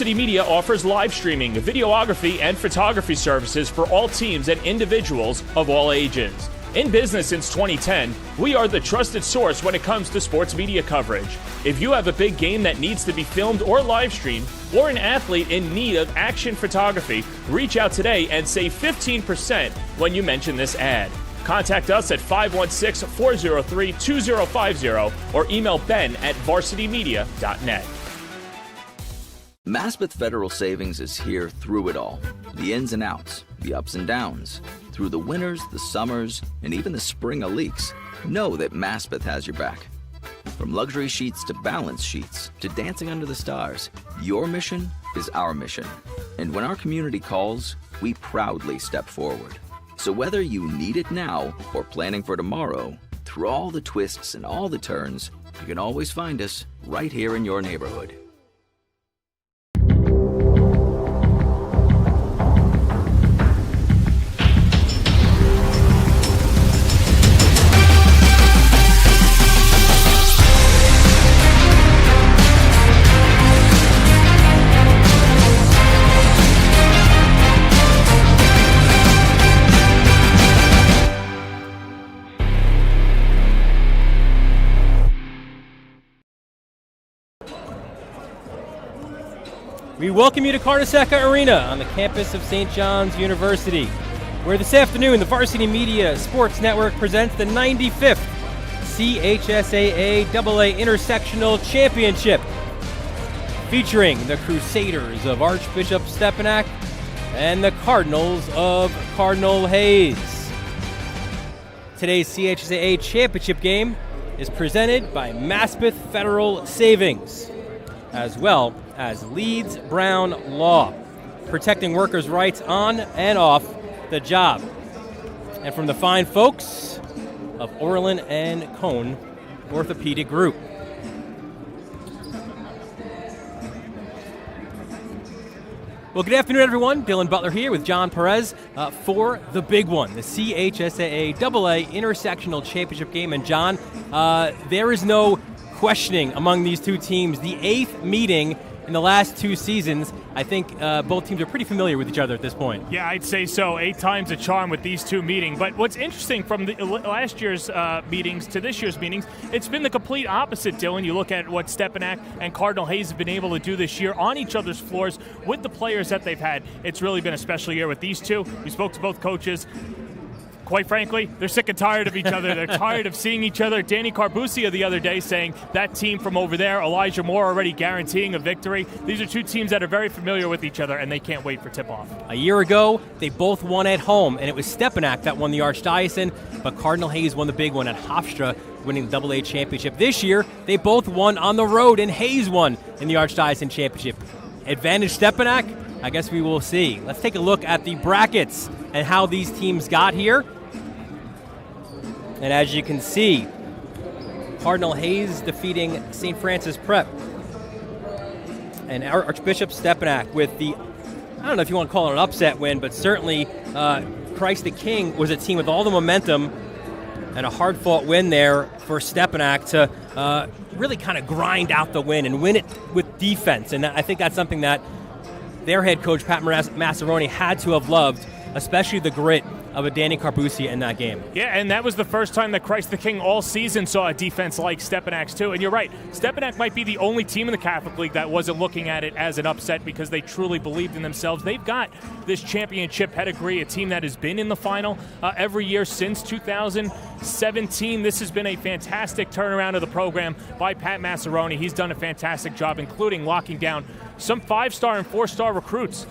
Varsity Media offers live streaming, videography, and photography services for all teams and individuals of all ages. In business since 2010, we are the trusted source when it comes to sports media coverage. If you have a big game that needs to be filmed or live streamed, or an athlete in need of action photography, reach out today and save 15% when you mention this ad. Contact us at 516-403-2050 or email ben@varsitymedia.net. Maspeth Federal Savings is here through it all. The ins and outs, the ups and downs. Through the winters, the summers, and even the spring of leaks. Know that Maspeth has your back. From luxury sheets to balance sheets to dancing under the stars, your mission is our mission. And when our community calls, we proudly step forward. So whether you need it now or planning for tomorrow, through all the twists and all the turns, you can always find us right here in your neighborhood. We welcome you to Carnesecca Arena on the campus of St. John's University, where this afternoon the Varsity Media Sports Network presents the 95th CHSAA AA Intersectional Championship, featuring the Crusaders of Archbishop Stepinac and the Cardinals of Cardinal Hayes. Today's CHSAA Championship game is presented by Maspeth Federal Savings, as well as Leeds Brown Law, protecting workers' rights on and off the job. And from the fine folks of Orlin and Cohen Orthopedic Group. Well, good afternoon, everyone. Dylan Butler here with John Perez for the big one, the CHSAA AA Intersectional Championship game. And John, there is no questioning among these two teams. The 8th meeting in the last 2 seasons. I think both teams are pretty familiar with each other at this point. Yeah, I'd say so. 8 times a charm with these two meeting. But what's interesting from the last year's meetings to this year's meetings, it's been the complete opposite, Dylan. You look at what Stepinac and Cardinal Hayes have been able to do this year on each other's floors with the players that they've had. It's really been a special year with these two. We spoke to both coaches. Quite frankly, they're sick and tired of each other. They're tired of seeing each other. Danny Carbuccia the other day saying that team from over there, Elijah Moore already guaranteeing a victory. These are two teams that are very familiar with each other, and they can't wait for tip-off. A year ago, they both won at home, and it was Stepinac that won the Archdiocese, but Cardinal Hayes won the big one at Hofstra, winning the AA championship. This year, they both won on the road, and Hayes won in the Archdiocese championship. Advantage Stepinac? I guess we will see. Let's take a look at the brackets and how these teams got here. And as you can see, Cardinal Hayes defeating St. Francis Prep. And Archbishop Stepinac with the, I don't know if you want to call it an upset win, but certainly Christ the King was a team with all the momentum and a hard-fought win there for Stepinac to really kind of grind out the win and win it with defense. And I think that's something that their head coach, Pat Maceroni, had to have loved, especially the grit of a Danny Carbuccia in that game. Yeah, and that was the first time that Christ the King all season saw a defense like Stepinac's too. And you're right, Stepinac might be the only team in the Catholic League that wasn't looking at it as an upset because they truly believed in themselves. They've got this championship pedigree, a team that has been in the final every year since 2017. This has been a fantastic turnaround of the program by Pat Maceroni. He's done a fantastic job, including locking down some 5-star and 4-star recruits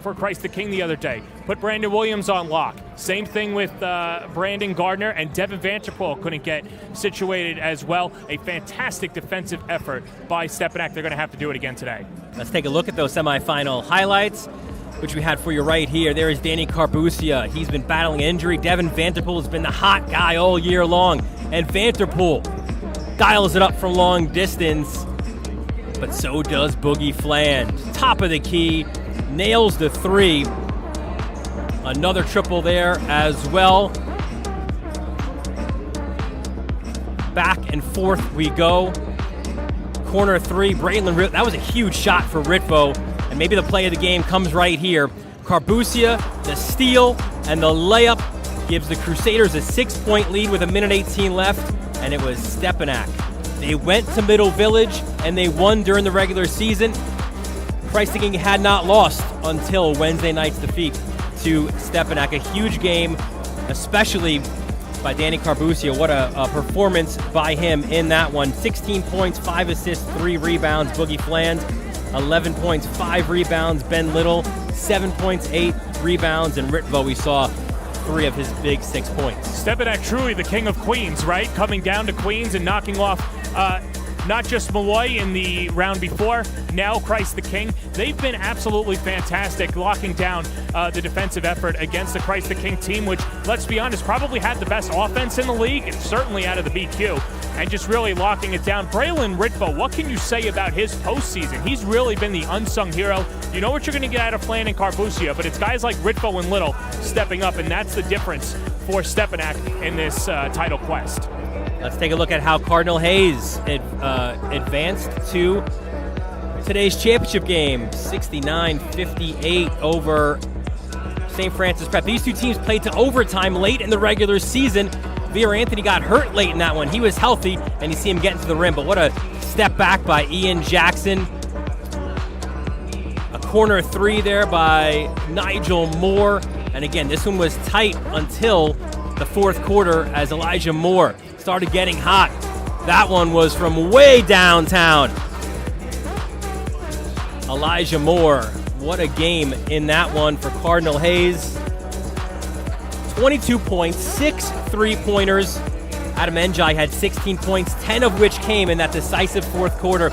for Christ the King the other day. Put Brandon Williams on lock. Same thing with Brandon Gardner, and Devin Vanterpool couldn't get situated as well. A fantastic defensive effort by Stepinac. They're going to have to do it again today. Let's take a look at those semifinal highlights, which we had for you right here. There is Danny Carbuccia. He's been battling injury. Devin Vanterpool has been the hot guy all year long. And Vanterpool dials it up from long distance, but so does Boogie Fland. Top of the key, nails the 3. Another triple there as well. Back and forth we go. Corner 3, Braylon, that was a huge shot for Ritvo. and maybe the play of the game comes right here. Carbusia, the steal, and the layup gives the Crusaders a 6-point lead with 1:18 left, and it was Stepinac. They went to Middle Village, and they won during the regular season. Christ the King had not lost until Wednesday night's defeat to Stepinac. A huge game, especially by Danny Carbusia. What a performance by him in that one. 16 points, 5 assists, 3 rebounds. Boogie Fland, 11 points, 5 rebounds. Ben Little, 7 points, 8 rebounds. And Ritvo, we saw 3 of his big 6 points. Stepinac truly the king of Queens, right? Coming down to Queens and knocking off not just Malloy in the round before, now Christ the King. They've been absolutely fantastic locking down the defensive effort against the Christ the King team, which, let's be honest, probably had the best offense in the league, and certainly out of the BQ, and just really locking it down. Braylon Ritvo, what can you say about his postseason? He's really been the unsung hero. You know what you're going to get out of Flan and Carbusia, but it's guys like Ritvo and Little stepping up, and that's the difference for Stepinac in this title quest. Let's take a look at how Cardinal Hayes advanced to today's championship game. 69-58 over St. Francis Prep. These two teams played to overtime late in the regular season. Veer Anthony got hurt late in that one. He was healthy, and you see him getting to the rim. But what a step back by Ian Jackson. A corner 3 there by Nigel Moore. And again, this one was tight until the fourth quarter as Elijah Moore started getting hot. That one was from way downtown. Elijah Moore, what a game in that one for Cardinal Hayes. 22 points, 6 3-pointers. Adam Njai had 16 points, 10 of which came in that decisive fourth quarter.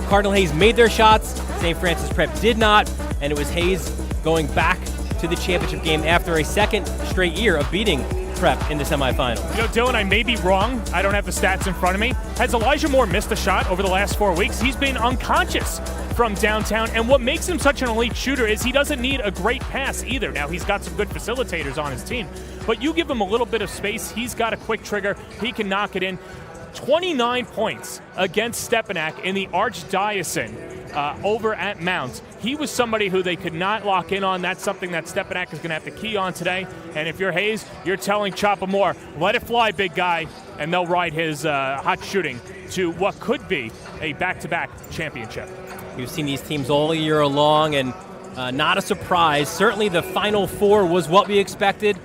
Cardinal Hayes made their shots, St. Francis Prep did not, and it was Hayes going back to the championship game after a second straight year of beating Prep in the semifinal. You know, Dylan, I may be wrong. I don't have the stats in front of me. Has Elijah Moore missed a shot over the last 4 weeks? He's been unconscious from downtown, and what makes him such an elite shooter is he doesn't need a great pass either. Now, he's got some good facilitators on his team, but you give him a little bit of space, he's got a quick trigger, he can knock it in. 29 points against Stepinac in the Archdiocese over at Mount. He was somebody who they could not lock in on. That's something that Stepinac is going to have to key on today. And if you're Hayes, you're telling Chopper Moore, let it fly, big guy, and they'll ride his hot shooting to what could be a back-to-back championship. We've seen these teams all year long, and not a surprise. Certainly the Final Four was what we expected.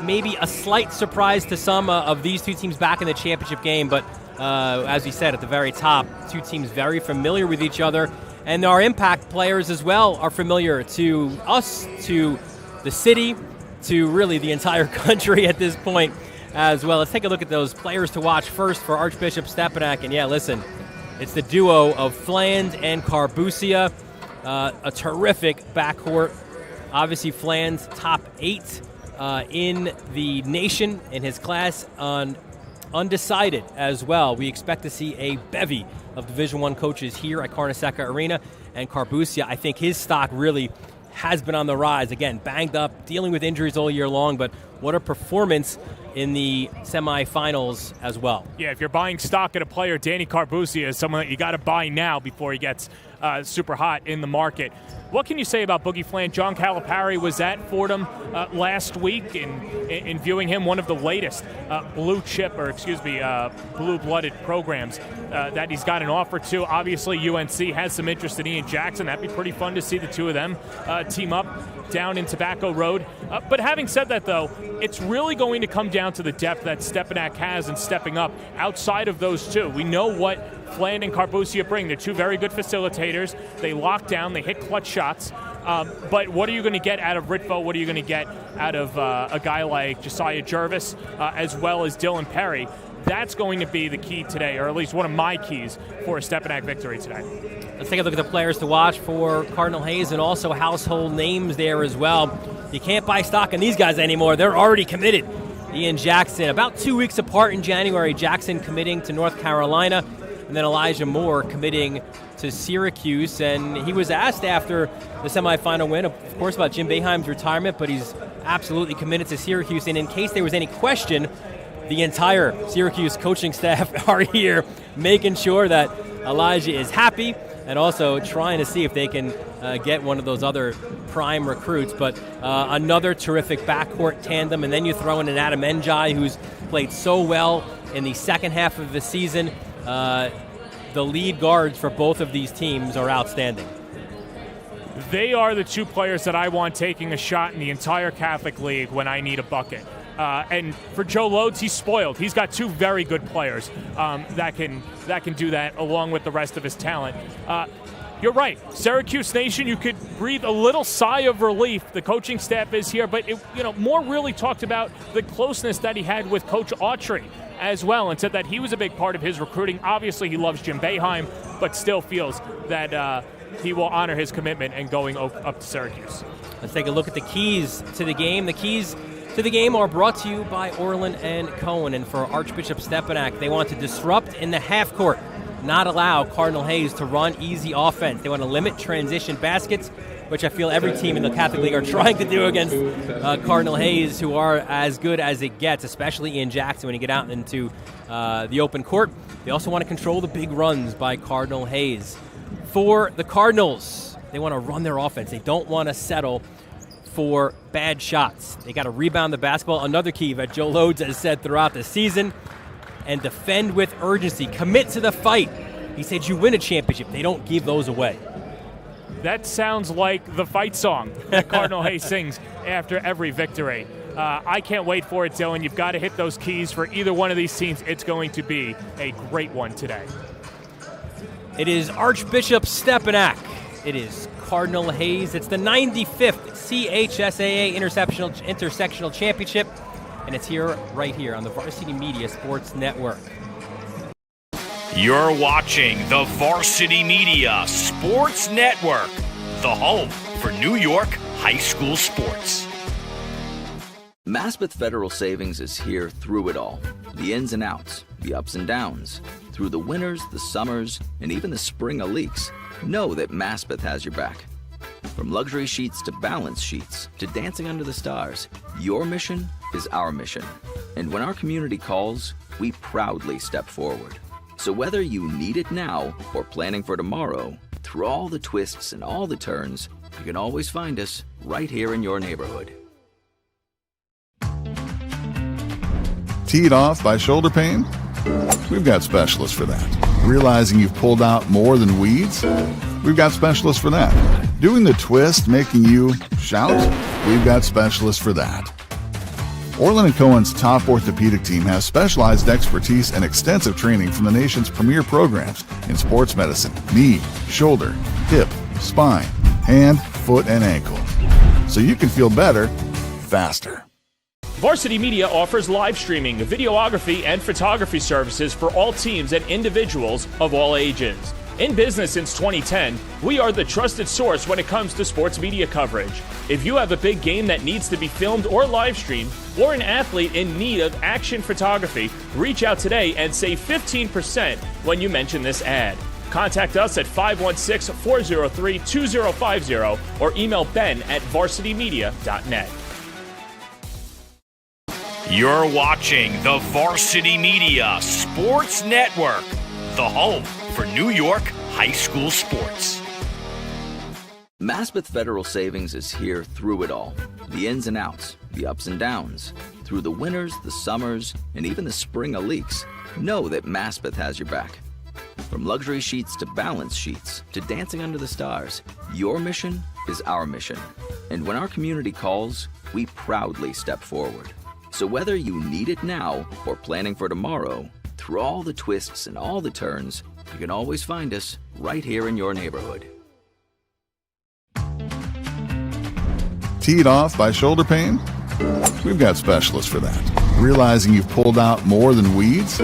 Maybe a slight surprise to some of these two teams back in the championship game, but as we said at the very top, two teams very familiar with each other, and our impact players as well are familiar to us, to the city, to really the entire country at this point as well. Let's take a look at those players to watch first for Archbishop Stepinac, and yeah, listen, it's the duo of Fland and Carbusia, a terrific backcourt. Obviously, Fland's top 8 in the nation in his class, on undecided as well. We expect to see a bevy of Division I coaches here at Carnesecca Arena, and Carbusia, I think his stock really has been on the rise. Again, banged up, dealing with injuries all year long, but what a performance in the semifinals as well. Yeah, if you're buying stock at a player, Danny Carbusia is someone that you got to buy now before he gets super hot in the market. What can you say about Boogie Fland? John Calipari was at Fordham last week in viewing him one of the latest blue-blooded programs that he's got an offer to. Obviously, UNC has some interest in Ian Jackson. That'd be pretty fun to see the two of them team up down in Tobacco Road. But having said that, though, it's really going to come down to the depth that Stepinac has in stepping up outside of those two. We know what Fland and Carbusia bring. They're two very good facilitators. They lock down, they hit clutch shots. But what are you going to get out of Ritvo? What are you going to get out of a guy like Josiah Jervis, as well as Dylan Perry? That's going to be the key today, or at least one of my keys for a Stepinac victory today. Let's take a look at the players to watch for Cardinal Hayes, and also household names there as well. You can't buy stock in these guys anymore. They're already committed. Ian Jackson, about 2 weeks apart in January, Jackson committing to North Carolina, and then Elijah Moore committing to Syracuse. And he was asked after the semifinal win, of course, about Jim Boeheim's retirement, but he's absolutely committed to Syracuse. And in case there was any question, the entire Syracuse coaching staff are here making sure that Elijah is happy and also trying to see if they can get one of those other prime recruits. But another terrific backcourt tandem, and then you throw in an Adam Njai, who's played so well in the second half of the season. The lead guards for both of these teams are outstanding. They are the two players that I want taking a shot in the entire Catholic League when I need a bucket. And for Joe Lodes, he's spoiled. He's got two very good players that can do that along with the rest of his talent. You're right. Syracuse Nation, you could breathe a little sigh of relief. The coaching staff is here, but Moore really talked about the closeness that he had with Coach Autry as well, and said that he was a big part of his recruiting. Obviously, he loves Jim Boeheim, but still feels that he will honor his commitment and going up to Syracuse. Let's take a look at the keys to the game. The keys to the game are brought to you by Orlin and Cohen. And for Archbishop Stepinac, they want to disrupt in the half court, not allow Cardinal Hayes to run easy offense. They want to limit transition baskets, which I feel every team in the Catholic League are trying to do against Cardinal Hayes, who are as good as it gets, especially in Jackson when you get out into the open court. They also want to control the big runs by Cardinal Hayes. For the Cardinals, they want to run their offense. They don't want to settle for bad shots. They got to rebound the basketball. Another key that Joe Lodes has said throughout the season. And defend with urgency. Commit to the fight. He said you win a championship. They don't give those away. That sounds like the fight song that Cardinal Hayes sings after every victory. I can't wait for it, Dylan. You've got to hit those keys for either one of these teams. It's going to be a great one today. It is Archbishop Stepinac. It is Cardinal Hayes. It's the 95th CHSAA Intersectional Championship, and it's here, right here on the Varsity Media Sports Network. You're watching the Varsity Media Sports Network, the home for New York high school sports. Maspeth Federal Savings is here through it all. The ins and outs, the ups and downs. Through the winters, the summers, and even the spring of leaks. Know that Maspeth has your back. From luxury sheets to balance sheets to dancing under the stars, your mission is our mission. And when our community calls, we proudly step forward. So whether you need it now or planning for tomorrow, through all the twists and all the turns, you can always find us right here in your neighborhood. Teed off by shoulder pain? We've got specialists for that. Realizing you've pulled out more than weeds? We've got specialists for that. Doing the twist making you shout? We've got specialists for that. Orlin and Cohen's top orthopedic team has specialized expertise and extensive training from the nation's premier programs in sports medicine, knee, shoulder, hip, spine, hand, foot, and ankle. So you can feel better, faster. Varsity Media offers live streaming, videography, and photography services for all teams and individuals of all ages. In business since 2010, we are the trusted source when it comes to sports media coverage. If you have a big game that needs to be filmed or live streamed, or an athlete in need of action photography, reach out today and save 15% when you mention this ad. Contact us at 516-403-2050 or email ben@varsitymedia.net. You're watching the Varsity Media Sports Network, the home for New York high school sports. Maspeth Federal Savings is here through it all. The ins and outs, the ups and downs. Through the winters, the summers, and even the spring of leaks. Know that Maspeth has your back. From luxury sheets to balance sheets to dancing under the stars, your mission is our mission. And when our community calls, we proudly step forward. So whether you need it now or planning for tomorrow, through all the twists and all the turns, you can always find us right here in your neighborhood. Teed off by shoulder pain? We've got specialists for that. Realizing you've pulled out more than weeds?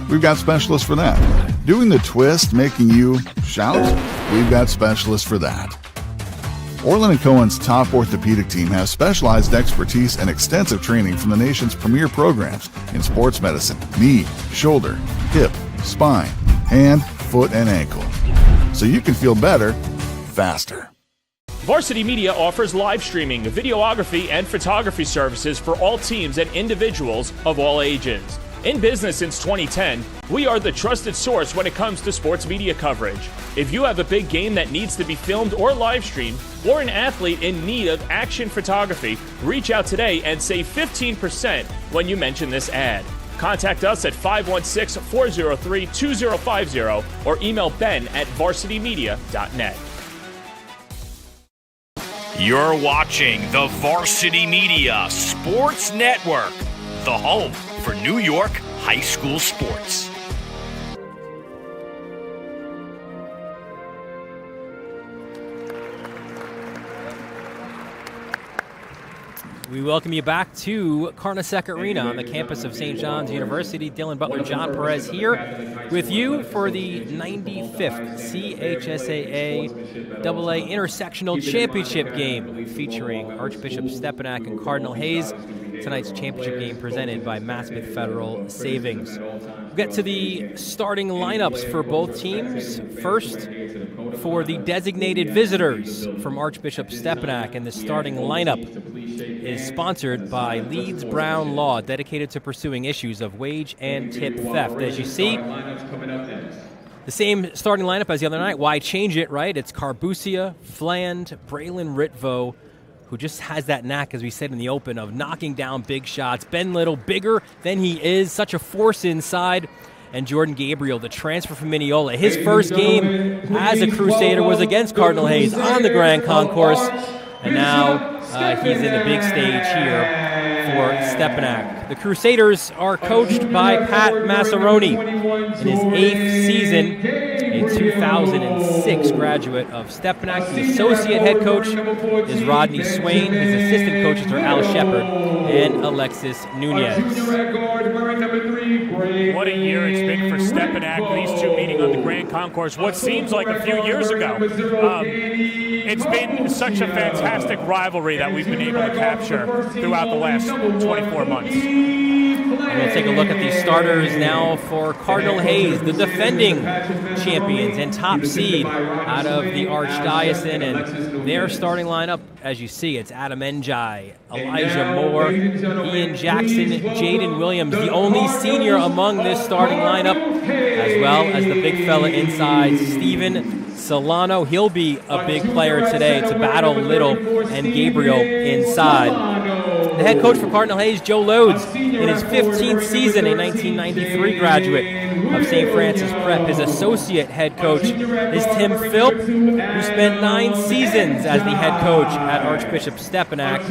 We've got specialists for that. Doing the twist making you shout? We've got specialists for that. Orlin and Cohen's top orthopedic team has specialized expertise and extensive training from the nation's premier programs in sports medicine, knee, shoulder, hip, spine, hand, foot, and ankle. So you can feel better, faster. Varsity Media offers live streaming, videography, and photography services for all teams and individuals of all ages. In business since 2010, we are the trusted source when it comes to sports media coverage. If you have a big game that needs to be filmed or live streamed, or an athlete in need of action photography, reach out today and save 15% when you mention this ad. Contact us at 516-403-2050 or email ben@varsitymedia.net. You're watching the Varsity Media Sports Network, the home for New York high school sports. We welcome you back to Carnesecca Arena on the campus of St. John's University. Dylan Butler, John Perez here with you for the 95th CHSAA AA Intersectional Championship game featuring Archbishop Stepinac and Cardinal Hayes. Tonight's championship game presented by Maspeth Federal Savings. We'll get to the starting lineups for both teams. First, for the designated visitors from Archbishop Stepinac, and the starting lineup is sponsored by Leeds Brown Law, dedicated to pursuing issues of wage and tip theft. As you see, the same starting lineup as the other night. Why change it, right? It's Carbucia, Fland, Braylon Ritvo, who just has that knack, as we said in the open, of knocking down big shots. Ben Little, bigger than he is, such a force inside. And Jordan Gabriel, the transfer from Mineola. His first game as a Crusader was against Cardinal Hayes on the Grand Concourse. And now he's in the big stage here for Stepinac. The Crusaders are coached by Pat Maceroni in his 8th season, a 2006 graduate of Stepinac. The associate head coach is Rodney Swain. His assistant coaches are Al Shepard and Alexis Nunez. What a year it's been for Stepinac. These two meeting on the Grand Concourse, what seems like a few years ago. It's been such a fantastic rivalry that we've been able to capture throughout the last 24 months. And we'll take a look at the starters now for Cardinal Hayes, the defending champions and top seed out of the Archdiocese. And their starting lineup, as you see, it's Adam Njai, Elijah Moore, Ian Jackson, Jaden Williams, the only senior among this starting lineup, as well as the big fella inside, Steven Solano. He'll be a big player today to battle Little and Gabriel inside. The head coach for Cardinal Hayes, Joe Lodes, in his 15th season, a 1993 graduate of St. Francis Prep. His associate head coach is Tim Philp, who spent 9 seasons as the head coach at Archbishop Stepinac,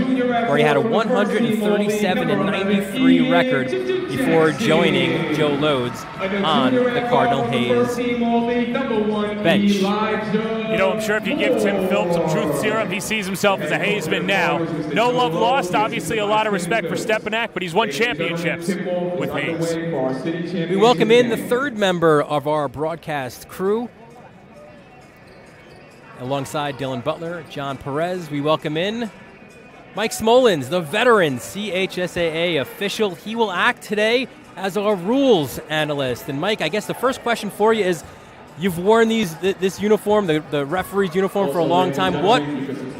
where he had a 137-93 record before joining Joe Lodes on the Cardinal Hayes bench. You know, I'm sure if you give Tim Philp some truth serum, he sees himself as a Hayesman now. No love lost, obviously a lot of respect for Stepinac, but he's won championships with Hayes. We welcome in the third member of our broadcast crew. Alongside Dylan Butler, John Perez, we welcome in Mike Smolens, the veteran CHSAA official. He will act today as our rules analyst. And Mike, I guess the first question for you is, you've worn this uniform, the referee's uniform, for a long time. What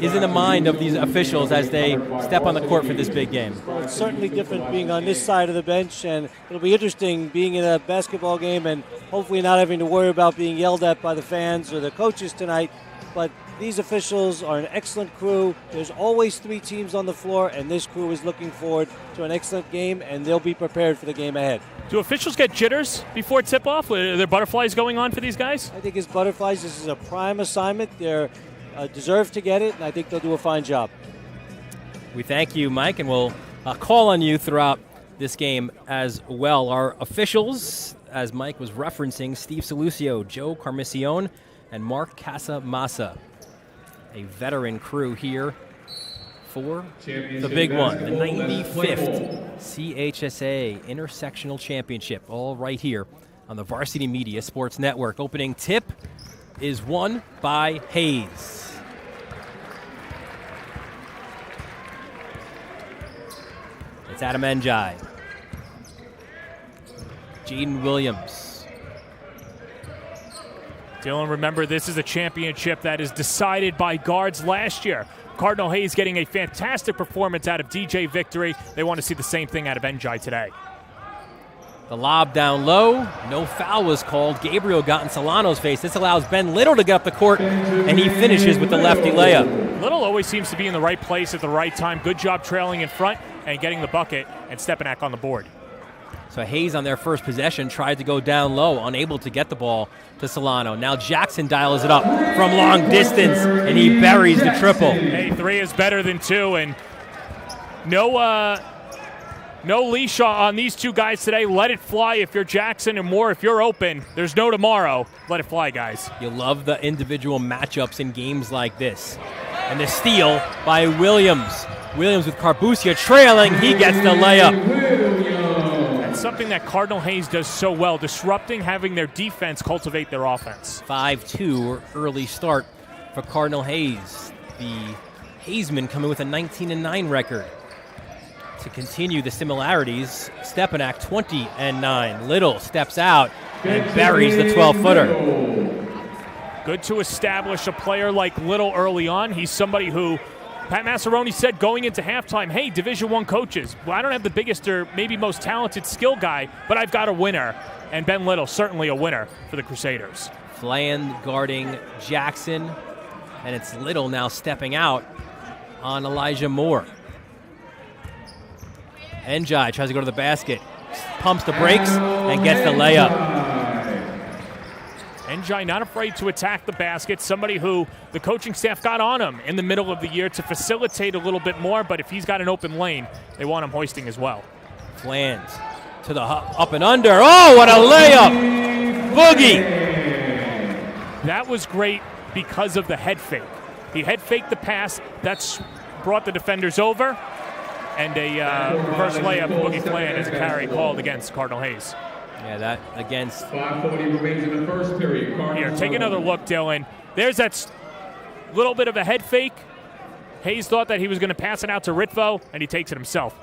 is in the mind of these officials as they step on the court for this big game? Well, it's certainly different being on this side of the bench, and it'll be interesting being in a basketball game and hopefully not having to worry about being yelled at by the fans or the coaches tonight. But these officials are an excellent crew. There's always 3 teams on the floor, and this crew is looking forward to an excellent game, and they'll be prepared for the game ahead. Do officials get jitters before tip-off? Are there butterflies going on for these guys? I think it's butterflies. This is a prime assignment. They're deserve to get it, and I think they'll do a fine job. We thank you, Mike, and we'll call on you throughout this game as well. Our officials, as Mike was referencing, Steve Salucio, Joe Carmissione, and Mark Casamassa. A veteran crew here for the big one, the 95th CHSAA Intersectional Championship, all right here on the Varsity Media Sports Network. Opening tip is won by Hayes. It's Adam Njai. Jaden Williams. Dylan, remember, this is a championship that is decided by guards last year. Cardinal Hayes getting a fantastic performance out of DJ Victory. They want to see the same thing out of Njai today. The lob down low. No foul was called. Gabriel got in Solano's face. This allows Ben Little to get up the court, and he finishes with the lefty layup. Little always seems to be in the right place at the right time. Good job trailing in front and getting the bucket, and Stepinac on the board. So Hayes on their first possession tried to go down low, unable to get the ball to Solano. Now Jackson dials it up from long distance, and he buries the triple. Hey, 3 is better than 2, and no leash on these two guys today. Let it fly if you're Jackson, and more if you're open. There's no tomorrow. Let it fly, guys. You love the individual matchups in games like this. And the steal by Williams. Williams with Carbuccia trailing. He gets the layup. That's something that Cardinal Hayes does so well, disrupting, having their defense cultivate their offense. 5-2 early start for Cardinal Hayes. The Hayesmen coming with a 19-9 record. To continue the similarities, Stepinac 20-9. Little steps out and buries the 12-footer. Good to establish a player like Little early on. He's somebody who Pat Maceroni said going into halftime, hey, Division I coaches, well, I don't have the biggest or maybe most talented skill guy, but I've got a winner. And Ben Little, certainly a winner for the Crusaders. Fland guarding Jackson, and it's Little now stepping out on Elijah Moore. Njai tries to go to the basket, pumps the brakes, and gets the layup. Njai not afraid to attack the basket, somebody who the coaching staff got on him in the middle of the year to facilitate a little bit more, but if he's got an open lane, they want him hoisting as well. Fland to the up and under. Oh, what a layup! Boogie! That was great because of the head fake. He head faked the pass. That's brought the defenders over. And a reverse layup, Boogie Fland as a carry called against Cardinal Hayes. Yeah, that against. 5:40 remains in the first period. Here, take another look, Dylan. There's that little bit of a head fake. Hayes thought that he was going to pass it out to Ritvo, and he takes it himself.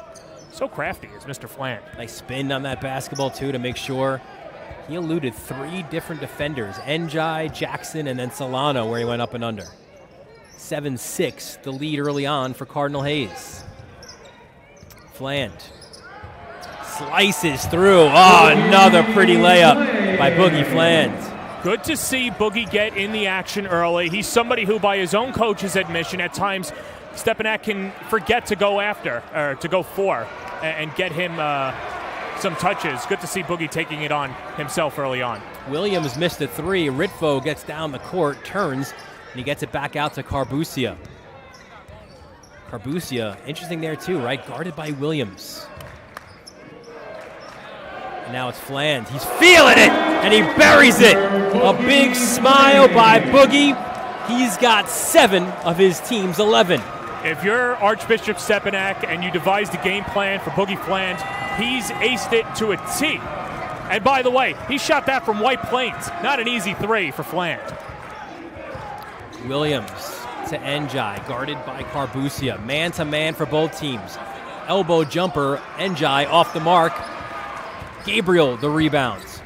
So crafty is Mr. Fland. Nice spin on that basketball, too, to make sure. He eluded 3 different defenders, Njai, Jackson, and then Solano, where he went up and under. 7-6, the lead early on for Cardinal Hayes. Fland slices through. Oh, another pretty layup by Boogie Fland. Good to see Boogie get in the action early. He's somebody who, by his own coach's admission, at times Stepinac can forget to go after, or to go for, and get him some touches. Good to see Boogie taking it on himself early on. Williams missed a 3. Ritvo gets down the court, turns, and he gets it back out to Carbuccia. Carbuccia, interesting there too, right? Guarded by Williams. And now it's Fland. He's feeling it, and he buries it. A big smile by Boogie. He's got 7 of his team's 11. If you're Archbishop Stepinac and you devised a game plan for Boogie Fland, he's aced it to a T. And by the way, he shot that from White Plains. Not an easy 3 for Fland. Williams to Njai, guarded by Carbuccia. Man-to-man for both teams. Elbow jumper, Njai off the mark. Gabriel the rebounds.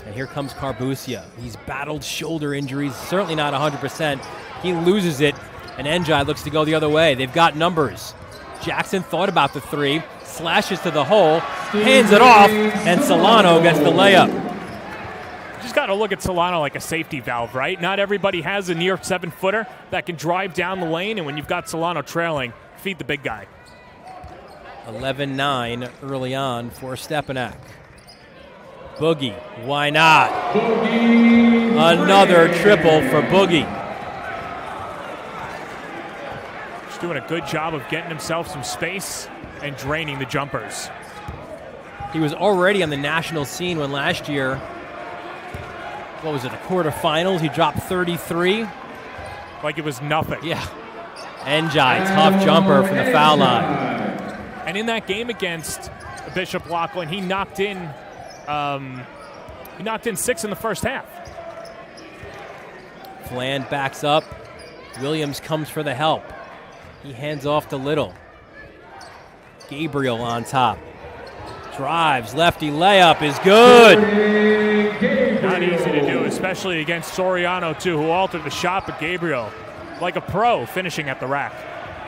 And here comes Carbuccia. He's battled shoulder injuries, certainly not 100%. He loses it, and Njai looks to go the other way. They've got numbers. Jackson thought about the 3, slashes to the hole, hands it off, and Solano gets the layup. Just got to look at Solano like a safety valve, right? Not everybody has a near 7-footer that can drive down the lane, and when you've got Solano trailing, feed the big guy. 11-9 early on for Stepinac. Boogie, why not? Boogie. Another triple for Boogie. Just doing a good job of getting himself some space and draining the jumpers. He was already on the national scene when last year, what was it, the quarterfinals, he dropped 33. Like it was nothing. Yeah. Njai, tough jumper from the foul line. And in that game against Bishop Lachlan, he knocked in 6 in the first half. Fland backs up. Williams comes for the help. He hands off to Little. Gabriel on top. Drives, lefty layup is good. Not easy to do, especially against Soriano, too, who altered the shot, but Gabriel, like a pro, finishing at the rack.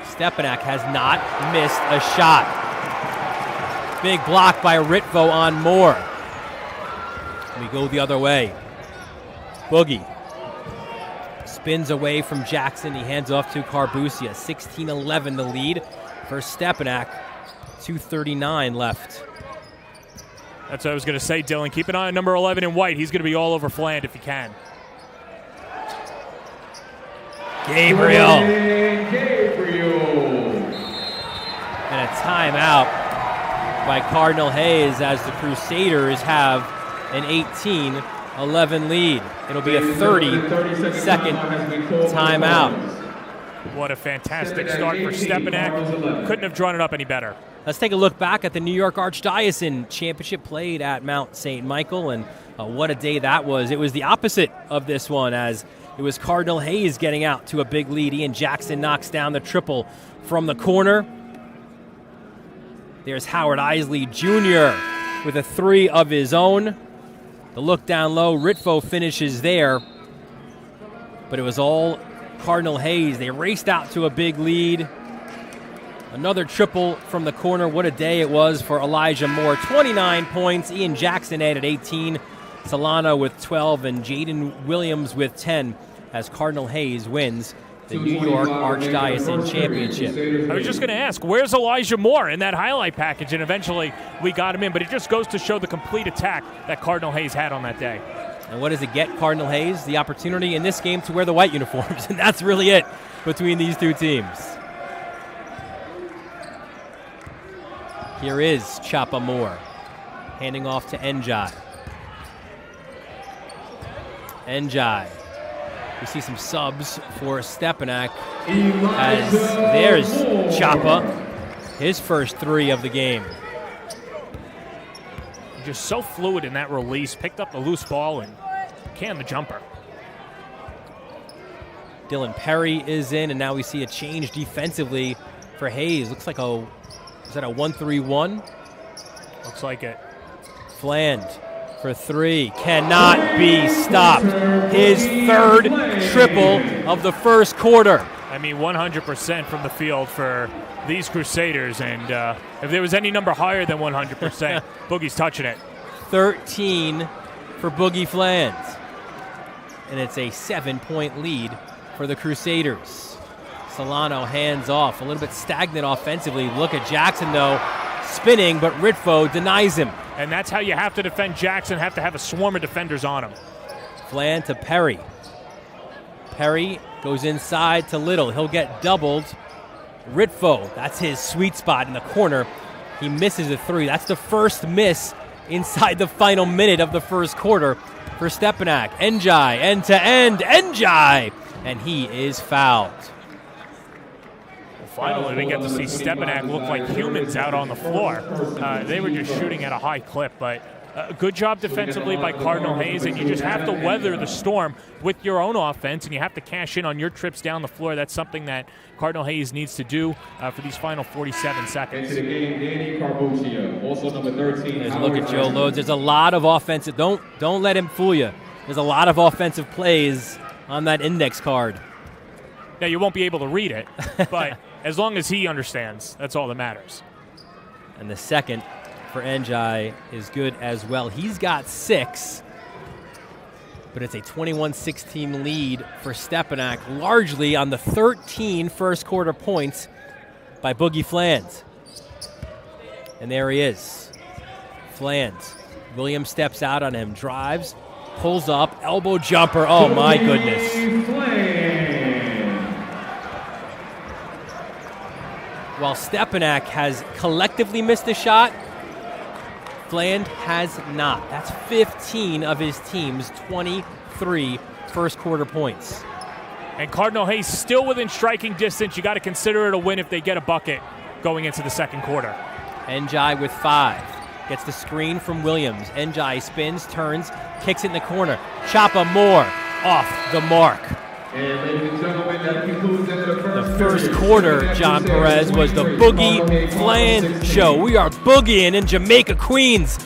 Stepinac has not missed a shot. Big block by Ritvo on Moore. We go the other way. Boogie spins away from Jackson. He hands off to Carbucia. 16-11 the lead for Stepinac. 2:39 left. That's what I was going to say, Dylan. Keep an eye on number 11 in white. He's going to be all over Fland if he can. Gabriel. And a timeout by Cardinal Hayes as the Crusaders have an 18-11 lead. It'll be a 30-second timeout. What a fantastic start for Stepinac. Couldn't have drawn it up any better. Let's take a look back at the New York Archdiocese Championship played at Mount St. Michael, and what a day that was. It was the opposite of this one, as it was Cardinal Hayes getting out to a big lead. Ian Jackson knocks down the triple from the corner. There's Howard Isley Jr. with a three of his own. The look down low, Ritvo finishes there, but it was all Cardinal Hayes. They raced out to a big lead. Another triple from the corner. What a day it was for Elijah Moore. 29 points. Ian Jackson added 18. Solano with 12 and Jaden Williams with 10 as Cardinal Hayes wins the New York Archdiocese Championship. I was just going to ask, where's Elijah Moore in that highlight package? And eventually we got him in, but it just goes to show the complete attack that Cardinal Hayes had on that day. And what does it get Cardinal Hayes? The opportunity in this game to wear the white uniforms, and that's really it between these two teams. Here is Chapa Moore, handing off to Njai. Njai. We see some subs for Stepinac as there's Chapa, his first three of the game. Just so fluid in that release, picked up the loose ball and canned the jumper. Dylan Perry is in, and now we see a change defensively for Hayes. Looks like is that a 1-3-1? Looks like it. Fland for three. Cannot be stopped. His third triple of the first quarter. I mean, 100% from the field for these Crusaders. And if there was any number higher than 100%, Boogie's touching it. 13 for Boogie Fland. And it's a 7-point lead for the Crusaders. Solano hands off, a little bit stagnant offensively. Look at Jackson, though, spinning, but Ritvo denies him. And that's how you have to defend Jackson, have to have a swarm of defenders on him. Fland to Perry. Perry goes inside to Little. He'll get doubled. Ritvo, that's his sweet spot in the corner. He misses a three. That's the first miss inside the final minute of the first quarter for Stepinac. Njai, end-to-end, Njai, and he is fouled. Finally, we get to see Stepinac look like humans out on the floor. They were just shooting at a high clip, but good job defensively by Cardinal Hayes, and you just have to weather the storm with your own offense, and you have to cash in on your trips down the floor. That's something that Cardinal Hayes needs to do for these final 47 seconds. Into the game, Danny Carbuccia, also number 13. There's a look at Joe Loads. There's a lot of offensive. Don't let him fool you. There's a lot of offensive plays on that index card. Now, you won't be able to read it, but as long as he understands, that's all that matters. And the second for Njai is good as well. He's got 6, but it's a 21-16 lead for Stepinac, largely on the 13 first quarter points by Boogie Fland. And there he is, Fland. Williams steps out on him, drives, pulls up, elbow jumper. Oh, my goodness. While Stepinac has collectively missed a shot, Fland has not. That's 15 of his team's 23 first quarter points. And Cardinal Hayes still within striking distance. You got to consider it a win if they get a bucket going into the second quarter. Njai with 5. Gets the screen from Williams. Njai spins, turns, kicks it in the corner. Chapa Moore off the mark. And ladies and gentlemen, that concludes the first quarter, John Perez, was the Boogie Fland show. We are boogieing in Jamaica, Queens,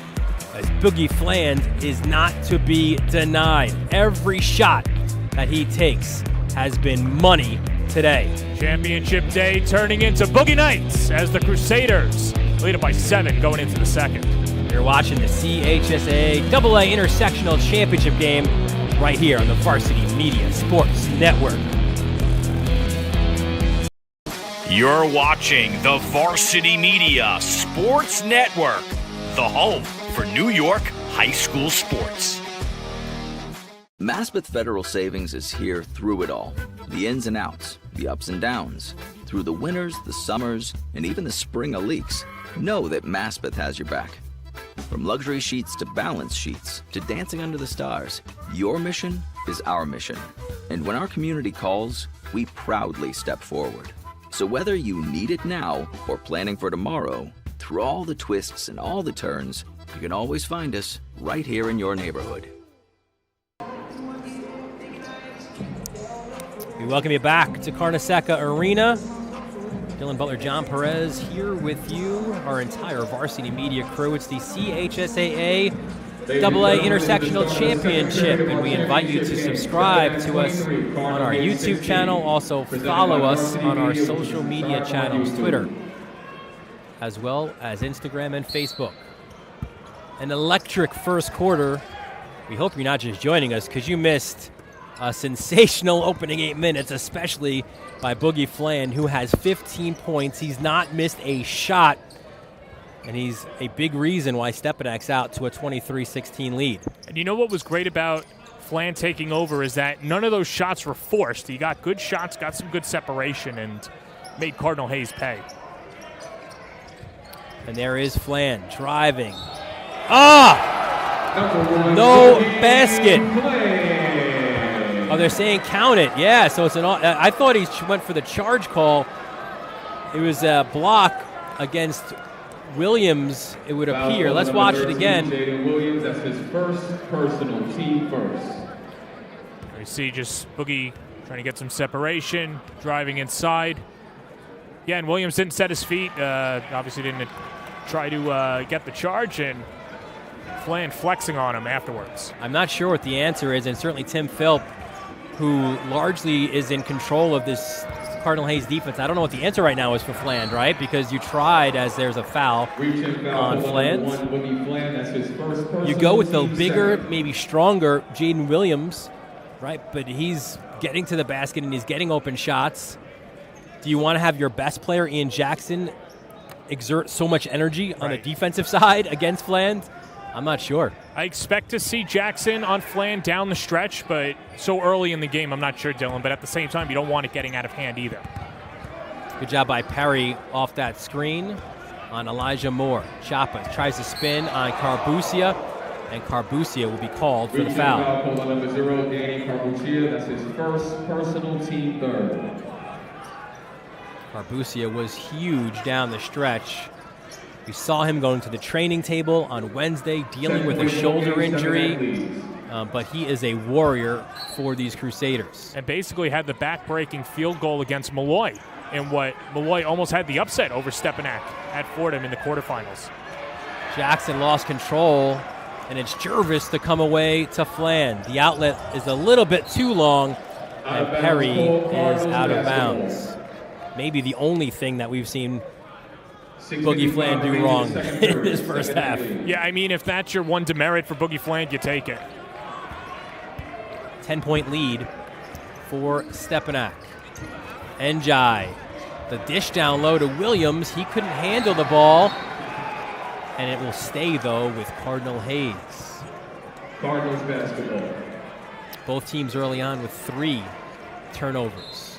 as Boogie Fland is not to be denied. Every shot that he takes has been money today. Championship day turning into Boogie Nights as the Crusaders lead it by 7 going into the second. We're watching the CHSAA AA Intersectional Championship game right here on the Varsity Media Sports Network. You're watching the Varsity Media Sports Network, the home for New York high school sports. Maspeth Federal Savings is here through it all. The ins and outs, the ups and downs. Through the winters, the summers, and even the spring of leaks. Know that Maspeth has your back. From luxury sheets to balance sheets to dancing under the stars, your mission is our mission. And when our community calls, we proudly step forward. So whether you need it now or planning for tomorrow, through all the twists and all the turns, you can always find us right here in your neighborhood. We welcome you back to Carnesecca Arena. Dylan Butler, John Perez here with you, our entire Varsity Media crew. It's the CHSAA AA Intersectional Championship, and we invite you to subscribe to us on our YouTube channel. Also follow us on our social media channels, Twitter, as well as Instagram and Facebook. An electric first quarter. We hope you're not just joining us because you missed a sensational opening 8 minutes, especially by Boogie Fland, who has 15 points. He's not missed a shot, and he's a big reason why Stepinac's out to a 23-16 lead. And you know what was great about Fland taking over is that none of those shots were forced. He got good shots, got some good separation, and made Cardinal Hayes pay. And there is Fland driving. No basket. Oh, they're saying count it. Yeah, so it's I thought he went for the charge call. It was a block against Williams, it would appear. Let's watch it again. Williams, that's his first personal, team first. You see just Boogie trying to get some separation, driving inside. Yeah, and Williams didn't set his feet. Obviously didn't try to get the charge, and Fland flexing on him afterwards. I'm not sure what the answer is, and certainly Tim Philp, who largely is in control of this Cardinal Hayes defense. I don't know what the answer right now is for Fland, right? Because you tried as there's a foul on Fland. You go with the bigger, maybe stronger Jaden Williams, right? But he's getting to the basket and he's getting open shots. Do you want to have your best player, Ian Jackson, exert so much energy on the defensive side against Fland? I'm not sure. I expect to see Jackson on Fland down the stretch, but so early in the game, I'm not sure, Dylan. But at the same time, you don't want it getting out of hand either. Good job by Perry off that screen on Elijah Moore. Chapa tries to spin on Carbucia, and Carbucia will be called for the foul. Call on number 0, Danny Carbucia. That's his first personal, team third. Carbucia was huge down the stretch. We saw him going to the training table on Wednesday, dealing with a shoulder injury, but he is a warrior for these Crusaders. And basically had the back-breaking field goal against Malloy, in what Malloy almost had the upset over Stepinac at Fordham in the quarterfinals. Jackson lost control, and it's Jervis to come away to Fland. The outlet is a little bit too long, and Perry is out of bounds. Maybe the only thing that we've seen Boogie Fland do wrong in this first half. Yeah, I mean, if that's your one demerit for Boogie Fland, you take it. 10-point lead for Stepinac. Njai, the dish down low to Williams. He couldn't handle the ball, and it will stay, though, with Cardinal Hayes. Cardinals basketball. Both teams early on with 3 turnovers.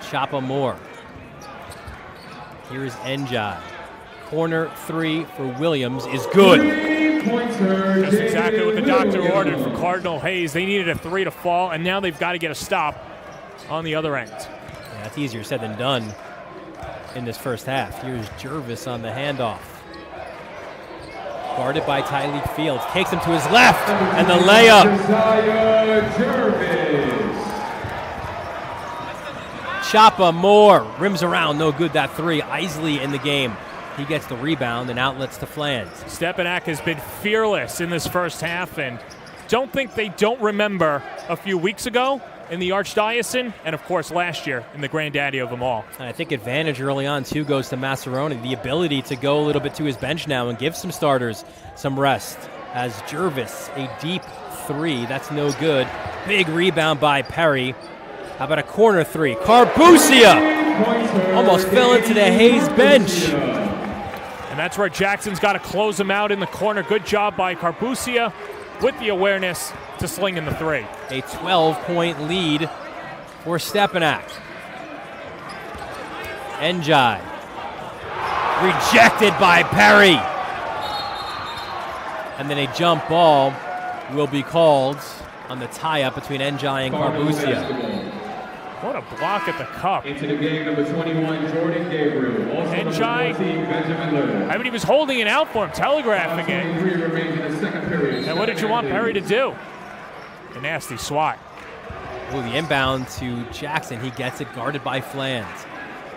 Chapa Moore. Here's Njai. Corner 3 for Williams is good. That's exactly what the doctor ordered for Cardinal Hayes. They needed a 3 to fall, and now they've got to get a stop on the other end. Yeah, that's easier said than done in this first half. Here's Jervis on the handoff. Guarded by Tyleek Fields. Takes him to his left, and the layup. Chapa Moore rims around, no good. That 3. Isley in the game. He gets the rebound and outlets to Fland. Stepinac has been fearless in this first half, and don't think they don't remember a few weeks ago in the Archdiocese, and of course last year in the granddaddy of them all. And I think advantage early on, too, goes to Maceroni. The ability to go a little bit to his bench now and give some starters some rest. As Jervis, a deep three. That's no good. Big rebound by Perry. How about a corner three? Carbucia almost fell into the Hayes bench. And that's where Jackson's got to close him out in the corner. Good job by Carbucia with the awareness to sling in the three. A 12-point lead for Stepinac. Njai. Rejected by Perry. And then a jump ball will be called on the tie-up between Njai and Carbucia. What a block at the cup. Into the game, number 21, Jordan Gabriel. Also Njai, Benjamin Little. I mean, he was holding it out for him, telegraphing it. And what did you want Perry to do? A nasty swat. Ooh, the inbound to Jackson. He gets it guarded by Flands.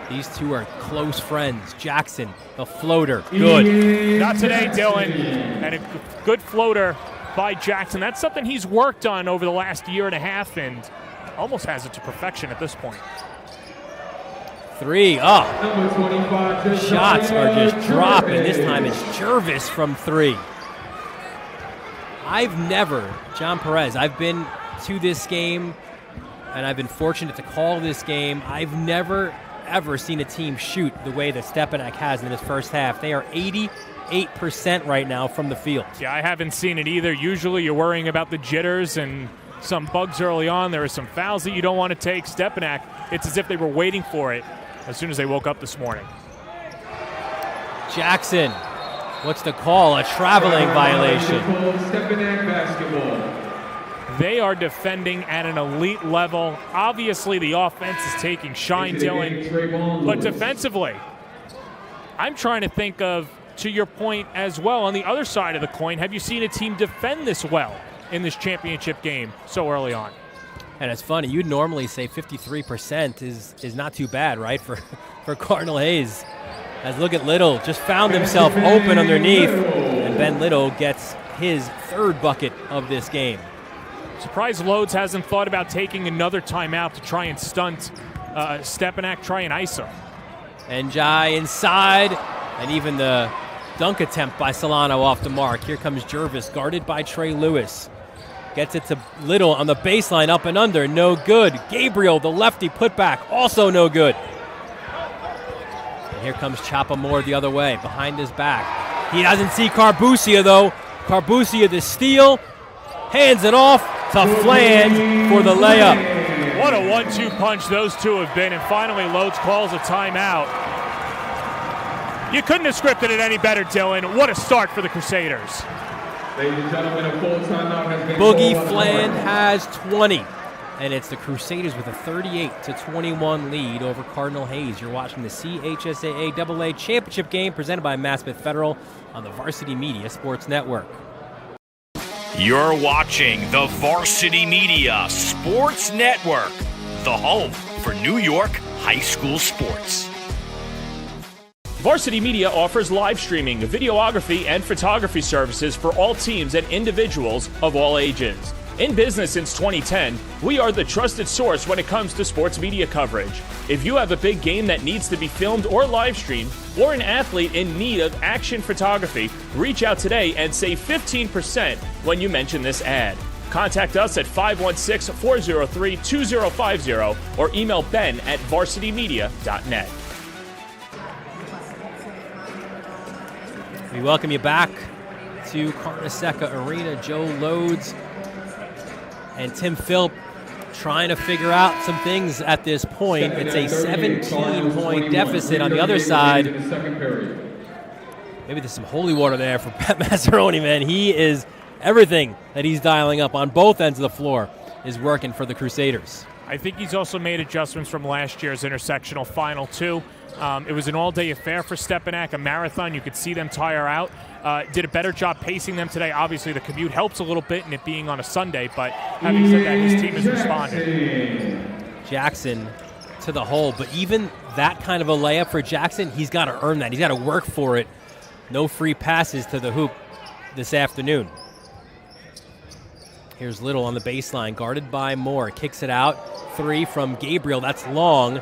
These two are close friends. Jackson, the floater, good. Not today, Dylan. And a good floater by Jackson. That's something he's worked on over the last year and a half and almost has it to perfection at this point. Three up. Shots are just dropping. This time it's Jervis from three. I've never, John Perez, I've been to this game and I've been fortunate to call this game. I've never, ever seen a team shoot the way that Stepinac has in this first half. They are 88% right now from the field. Yeah, I haven't seen it either. Usually you're worrying about the jitters and some bugs early on. There are some fouls that you don't want to take. Stepinac, it's as if they were waiting for it as soon as they woke up this morning. Jackson, what's the call? A traveling violation. Stepinac basketball. They are defending at an elite level. Obviously, the offense is taking shine, Dylan. But defensively, I'm trying to think of, to your point as well, on the other side of the coin, have you seen a team defend this well in this championship game so early on? And it's funny, you'd normally say 53% is not too bad, right, for Cardinal Hayes. As look at Little, just found himself open underneath, and Ben Little gets his third bucket of this game. Surprised Loads hasn't thought about taking another timeout to try and stunt Stepinac, try and ice him. Njai inside, and even the dunk attempt by Solano off the mark. Here comes Jervis, guarded by Trey Lewis. Gets it to Little on the baseline, up and under, no good. Gabriel, the lefty, put back, also no good. And here comes Chapa Moore the other way, behind his back. He doesn't see Carbucia, though. Carbucia, the steal, hands it off to Fland for the layup. What a 1-2 punch those two have been, and finally Loads calls a timeout. You couldn't have scripted it any better, Dylan. What a start for the Crusaders. Ladies and gentlemen, a full timeout has been Boogie called. Fland has 20, and it's the Crusaders with a 38-21 lead over Cardinal Hayes. You're watching the CHSAA AA Championship game presented by Maspeth Federal on the Varsity Media Sports Network. You're watching the Varsity Media Sports Network, the home for New York high school sports. Varsity Media offers live streaming, videography, and photography services for all teams and individuals of all ages. In business since 2010, we are the trusted source when it comes to sports media coverage. If you have a big game that needs to be filmed or live streamed, or an athlete in need of action photography, reach out today and save 15% when you mention this ad. Contact us at 516-403-2050 or email ben@varsitymedia.net. We welcome you back to Carnesecca Arena. Joe Loads and Tim Philp trying to figure out some things at this point. It's a 17-point deficit on the other side. Maybe there's some holy water there for Pat Maceroni, man. He is everything that he's dialing up on both ends of the floor is working for the Crusaders. I think he's also made adjustments from last year's intersectional final, too. It was an all-day affair for Stepinac, a marathon. You could see them tire out. Did a better job pacing them today. Obviously, the commute helps a little bit in it being on a Sunday, but having said that, his team has responded. Jackson to the hole, but even that kind of a layup for Jackson, he's got to earn that. He's got to work for it. No free passes to the hoop this afternoon. Here's Little on the baseline, guarded by Moore. Kicks it out. 3 from Gabriel. That's long.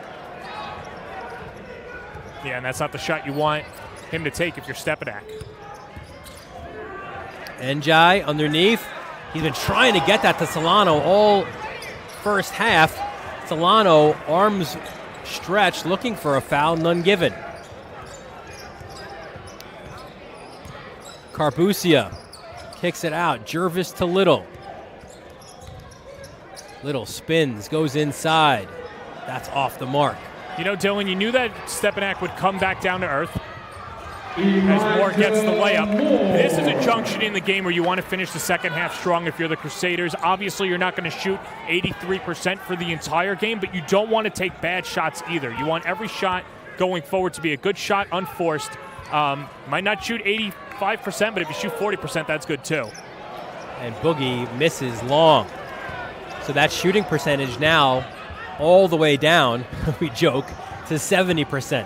Yeah, and that's not the shot you want him to take if you're Stepinac. Njai underneath. He's been trying to get that to Solano all first half. Solano, arms stretched, looking for a foul, none given. Carbucia kicks it out. Jervis to Little. Little spins, goes inside. That's off the mark. You know, Dylan, you knew that Stepinac would come back down to earth as Moore gets the layup. This is a junction in the game where you want to finish the second half strong if you're the Crusaders. Obviously, you're not going to shoot 83% for the entire game, but you don't want to take bad shots either. You want every shot going forward to be a good shot, unforced. Might not shoot 85%, but if you shoot 40%, that's good too. And Boogie misses long. So that shooting percentage now all the way down, we joke, to 70%.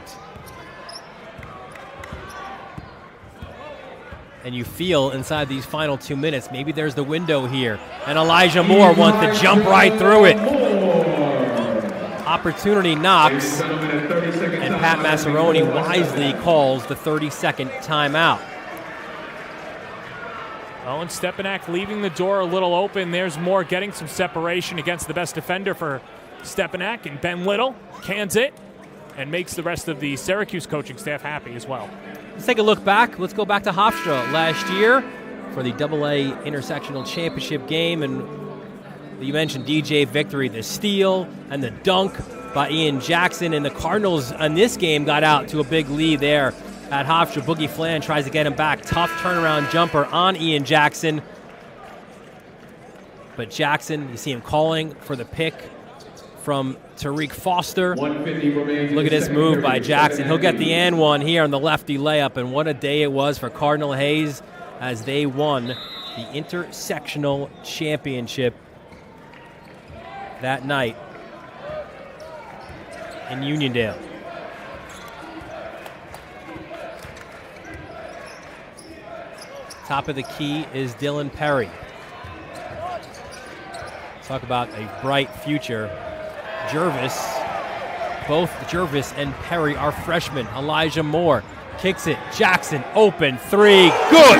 And you feel inside these final 2 minutes, maybe there's the window here. And Elijah Moore wants to jump right through it. Opportunity knocks, and Pat Maceroni wisely calls the 30-second timeout. Oh, and Stepinac leaving the door a little open. There's Moore getting some separation against the best defender for Stepinac, and Ben Little cans it and makes the rest of the Syracuse coaching staff happy as well. Let's take a look back. Let's go back to Hofstra last year for the AA Intersectional Championship game. And you mentioned DJ victory, the steal and the dunk by Ian Jackson. And the Cardinals in this game got out to a big lead there at Hofstra. Boogie Flan tries to get him back. Tough turnaround jumper on Ian Jackson. But Jackson, you see him calling for the pick from Tariq Foster. Look at this move by Jackson. He'll get the and one here on the lefty layup. And what a day it was for Cardinal Hayes as they won the Intersectional Championship that night in Uniondale. Top of the key is Dylan Perry. Talk about a bright future. Both Jervis and Perry are freshmen. Elijah Moore kicks it. Jackson open 3. Good!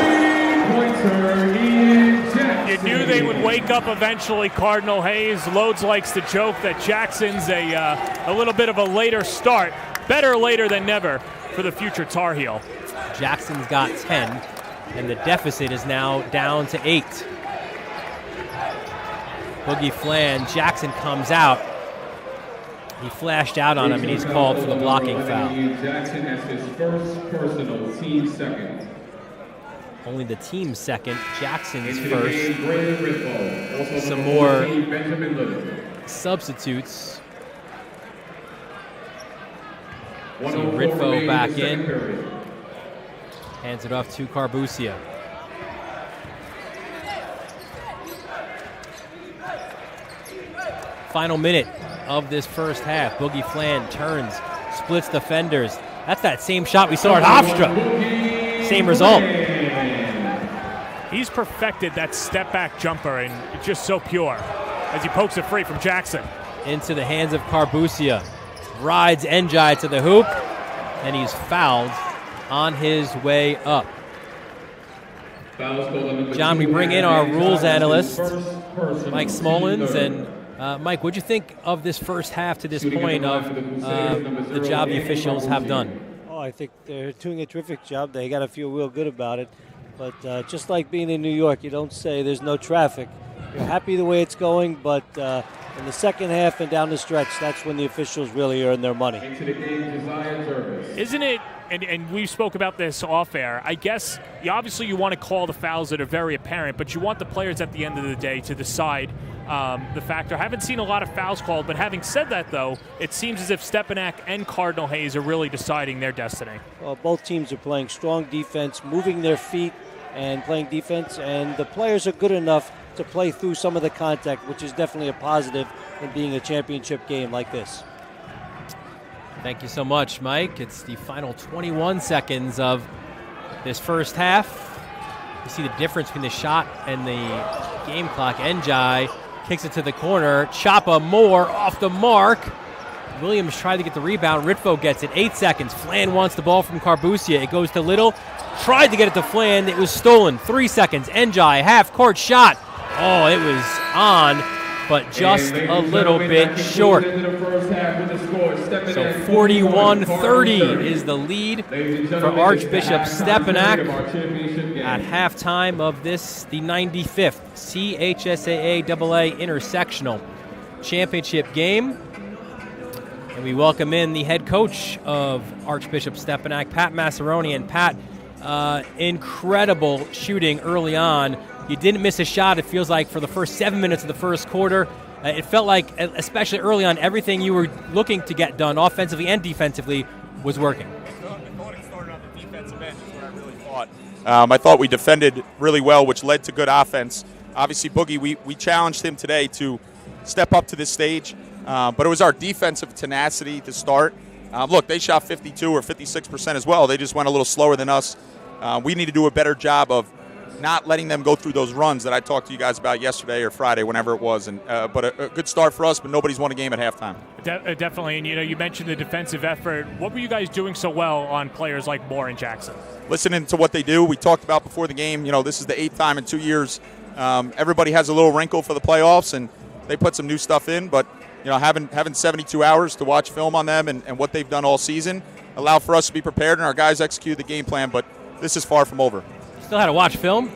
You knew they would wake up eventually, Cardinal Hayes. Loads likes to joke that Jackson's a little bit of a later start. Better later than never for the future Tar Heel. Jackson's got 10, and the deficit is now down to 8. Boogie Flan, Jackson comes out. He flashed out on him, and he's called for the blocking foul. Jackson has his first personal, team second. Only the team second, Jackson's first. Some more substitutes. So Ritvo back in. Hands it off to Carbucia. Final minute of this first half. Boogie Flan turns, splits defenders. That's that same shot we saw at Hofstra. Same result. He's perfected that step back jumper, and it's just so pure as he pokes it free from Jackson. Into the hands of Carbucia. Rides Njai to the hoop, and he's fouled on his way up. John, we bring in our rules analyst, Mike Smolens, and Mike, what'd you think of this first half to this point of the job the officials have done? Oh, I think they're doing a terrific job. They got to feel real good about it. But just like being in New York, you don't say there's no traffic. You're happy the way it's going, but in the second half and down the stretch, that's when the officials really earn their money. Isn't it, and we spoke about this off air, I guess obviously you want to call the fouls that are very apparent, but you want the players at the end of the day to decide the factor. I haven't seen a lot of fouls called, but having said that, though, it seems as if Stepinac and Cardinal Hayes are really deciding their destiny. Well, both teams are playing strong defense, moving their feet and playing defense, and the players are good enough to play through some of the contact, which is definitely a positive in being a championship game like this. Thank you so much, Mike. It's the final 21 seconds of this first half. You see the difference between the shot and the game clock. Njai kicks it to the corner. Chapa Moore off the mark. Williams tried to get the rebound. Ritvo gets it. 8 seconds. Flan wants the ball from Carbusia. It goes to Little. Tried to get it to Flan. It was stolen. 3 seconds. Njai, half-court shot. Oh, it was on, but just a little bit short. So 41-30 is the lead for Archbishop Stepinac at halftime of this, the 95th CHSAA AA Intersectional Championship game. And we welcome in the head coach of Archbishop Stepinac, Pat Maceroni. And Pat, incredible shooting early on. You didn't miss a shot, it feels like, for the first 7 minutes of the first quarter. It felt like, especially early on, everything you were looking to get done offensively and defensively was working. I thought it started on the defensive end is what I really thought. I thought we defended really well, which led to good offense. Obviously, Boogie, we challenged him today to step up to this stage, but it was our defensive tenacity to start. Look, they shot 52 or 56% as well. They just went a little slower than us. We need to do a better job of not letting them go through those runs that I talked to you guys about yesterday or Friday, whenever it was. But a good start for us, but nobody's won a game at halftime. Definitely, and you mentioned the defensive effort. What were you guys doing so well on players like Moore and Jackson? Listening to what they do. We talked about before the game, this is the 8th time in 2 years. Everybody has a little wrinkle for the playoffs, and they put some new stuff in. But having 72 hours to watch film on them and what they've done all season allowed for us to be prepared, and our guys executed the game plan. But this is far from over. Still had to watch film.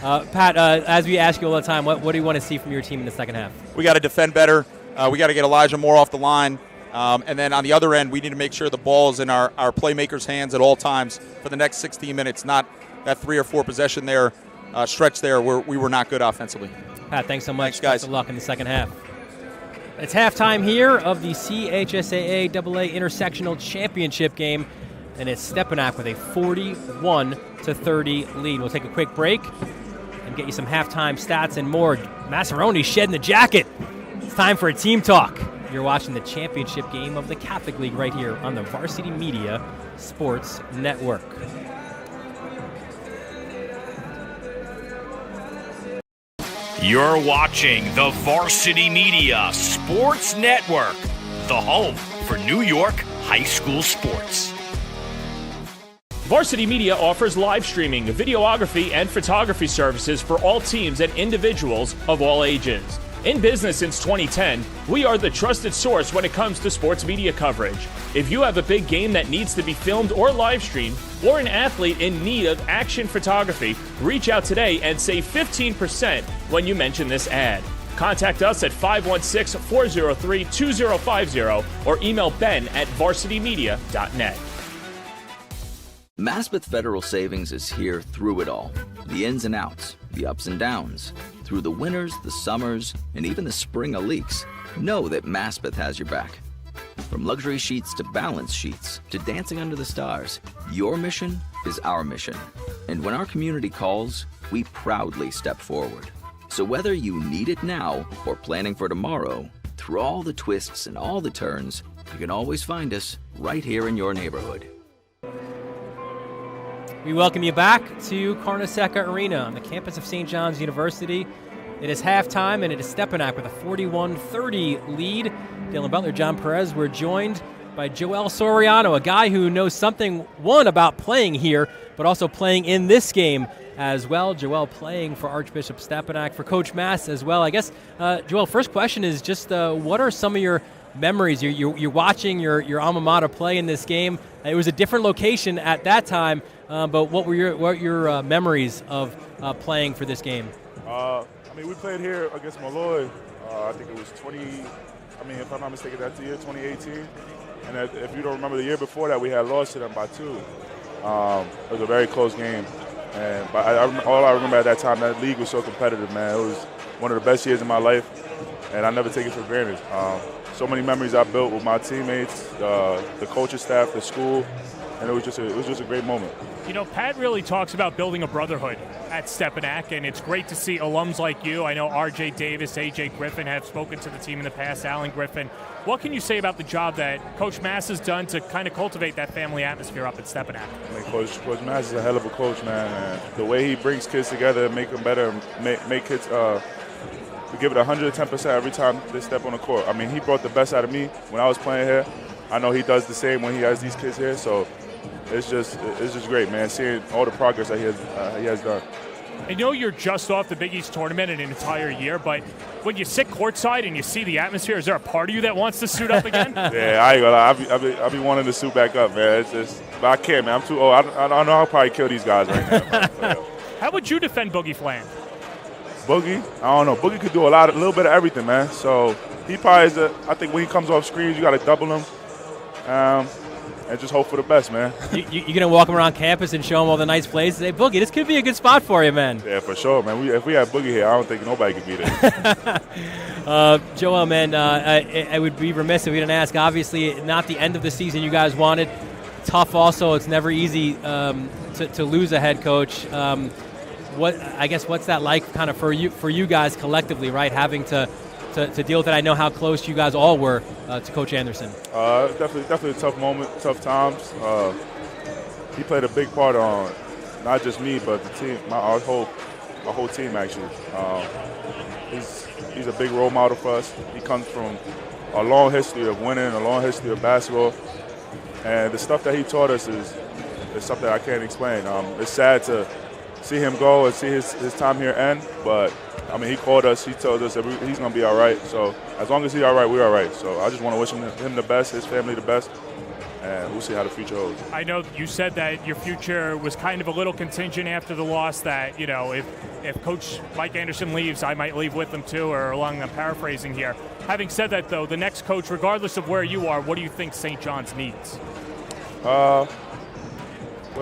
Pat, as we ask you all the time, what do you want to see from your team in the second half? We got to defend better. We got to get Elijah Moore off the line. And then on the other end, we need to make sure the ball's in our playmakers' hands at all times for the next 16 minutes, not that 3 or 4 possession there, stretch there where we were not good offensively. Pat, thanks so much. Thanks, guys. Best of luck in the second half. It's halftime here of the CHSAA AA Intersectional Championship game, and it's Stepinac with a 41-30 lead. We'll take a quick break and get you some halftime stats and more. Maceroni shedding the jacket. It's time for a team talk. You're watching the championship game of the Catholic League right here on the Varsity Media Sports Network. You're watching the Varsity Media Sports Network, the home for New York high school sports. Varsity Media offers live streaming, videography, and photography services for all teams and individuals of all ages. In business since 2010, we are the trusted source when it comes to sports media coverage. If you have a big game that needs to be filmed or live streamed, or an athlete in need of action photography, reach out today and save 15% when you mention this ad. Contact us at 516-403-2050 or email ben@varsitymedia.net. Maspeth Federal Savings is here through it all. The ins and outs, the ups and downs. Through the winters, the summers, and even the spring of leaks. Know that Maspeth has your back. From luxury sheets to balance sheets to dancing under the stars, your mission is our mission. And when our community calls, we proudly step forward. So whether you need it now or planning for tomorrow, through all the twists and all the turns, you can always find us right here in your neighborhood. We welcome you back to Carnesecca Arena on the campus of St. John's University. It is halftime, and it is Stepinac with a 41-30 lead. Dylan Butler, John Perez, we're joined by Joel Soriano, a guy who knows something, one, about playing here, but also playing in this game as well. Joel playing for Archbishop Stepinac, for Coach Mass as well. I guess, Joel, first question is just what are some of your memories? You're watching your alma mater play in this game. It was a different location at that time, but what were your memories of playing for this game? We played here against Malloy. I think it was if I'm not mistaken, that's the year 2018. And if you don't remember the year before that, we had lost to them by 2. It was a very close game. But all I remember at that time, that league was so competitive, man. It was one of the best years of my life, and I never take it for granted. So many memories I built with my teammates, the coaching staff, the school, and it was just a great moment. You know, Pat really talks about building a brotherhood at Stepinac, and it's great to see alums like you. I know R.J. Davis, A.J. Griffin have spoken to the team in the past, Alan Griffin. What can you say about the job that Coach Mass has done to kind of cultivate that family atmosphere up at Stepinac? I mean, Coach Mass is a hell of a coach, man. And the way he brings kids together, make them better, make kids we give it 110% every time they step on the court. I mean, he brought the best out of me when I was playing here. I know he does the same when he has these kids here, so it's just great, man, seeing all the progress that he has done. I know you're just off the Big East tournament an entire year, but when you sit courtside and you see the atmosphere, is there a part of you that wants to suit up again? Yeah, I ain't gonna lie. I'll be wanting to suit back up, man. But I can't, man. I'm too old. I don't know. I'll probably kill these guys right now. How would you defend Boogie Fland? Boogie? I don't know. Boogie could do a little bit of everything, man. So he probably is I think when he comes off screens, you got to double him. And just hope for the best, man. You're going to walk him around campus and show him all the nice plays? Say, Boogie, this could be a good spot for you, man. Yeah, for sure, man. If we had Boogie here, I don't think nobody could beat it. Joel, man, I would be remiss if we didn't ask. Obviously, not the end of the season you guys wanted. Tough also. It's never easy to lose a head coach. What's that like kind of for you guys collectively, right, having to deal with it? I know how close you guys all were to Coach Anderson. Definitely a tough moment, tough times. He played a big part on not just me, but the team, our whole team actually. He's a big role model for us. He comes from a long history of winning, a long history of basketball, and the stuff that he taught us is something I can't explain. It's sad to see him go and see his time here end, but I mean, he called us. He told us that he's going to be all right. So as long as he's all right, we're all right. So I just want to wish him the best, his family the best, and we'll see how the future holds. I know you said that your future was kind of a little contingent after the loss, that, you know, if Coach Mike Anderson leaves, I might leave with him too, or along, I'm paraphrasing here. Having said that, though, the next coach, regardless of where you are, what do you think St. John's needs? What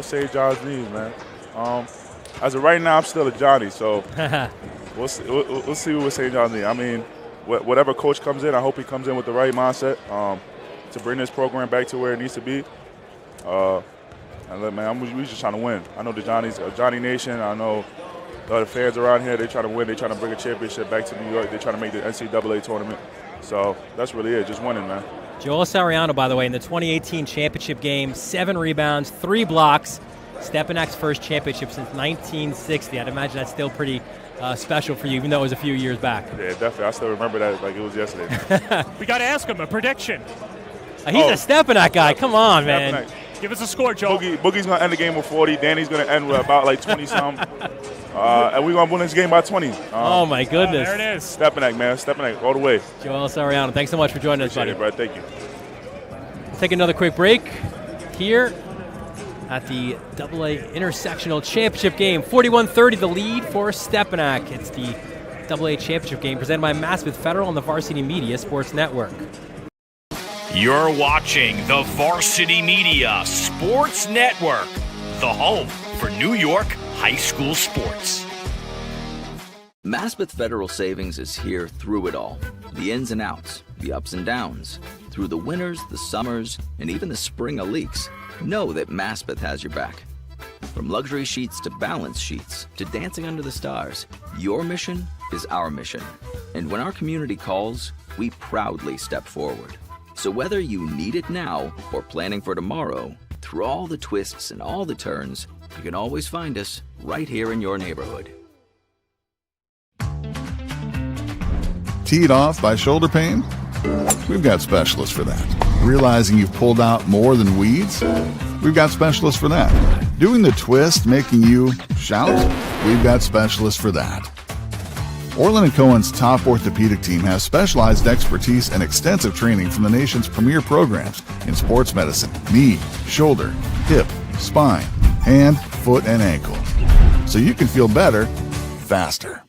St. John's needs, man? As of right now, I'm still a Johnny, so we'll see what St. John's needs. I mean, whatever coach comes in, I hope he comes in with the right mindset to bring this program back to where it needs to be. And look, man, we're just trying to win. I know the Johnny Nation. I know the other fans around here, they trying to win. They trying to bring a championship back to New York. They trying to make the NCAA tournament. So that's really it, just winning, man. Joel Soriano, by the way, in the 2018 championship game, 7 rebounds, 3 blocks. Stepinac's first championship since 1960. I'd imagine that's still pretty special for you, even though it was a few years back. Yeah, definitely. I still remember that like it was yesterday. We got to ask him a prediction. He's a Stepinac guy. Come on, man. Stepinac. Give us a score, Joel. Boogie's going to end the game with 40. Danny's going to end with about like 20-something. And we're going to win this game by 20. Oh, my goodness. There it is. Stepinac, man. Stepinac all the way. Joel Soriano, thanks so much for joining us, buddy. Appreciate it, bro. Thank you. We'll take another quick break here at the AA Intersectional Championship game. 41-30 the lead for Stepinac. It's the AA Championship game presented by Massbeth Federal and the Varsity Media Sports Network. You're watching the Varsity Media Sports Network, the home for New York high school sports. Maspeth Federal Savings is here through it all. The ins and outs, the ups and downs. Through the winters, the summers, and even the spring of leaks. Know that Maspeth has your back. From luxury sheets to balance sheets to dancing under the stars, your mission is our mission. And when our community calls, we proudly step forward. So whether you need it now or planning for tomorrow, through all the twists and all the turns, you can always find us right here in your neighborhood. Teed off by shoulder pain? We've got specialists for that. Realizing you've pulled out more than weeds? We've got specialists for that. Doing the twist making you shout? We've got specialists for that. Orlin and Cohen's top orthopedic team has specialized expertise and extensive training from the nation's premier programs in sports medicine, knee, shoulder, hip, spine, hand, foot, and ankle. So you can feel better, faster.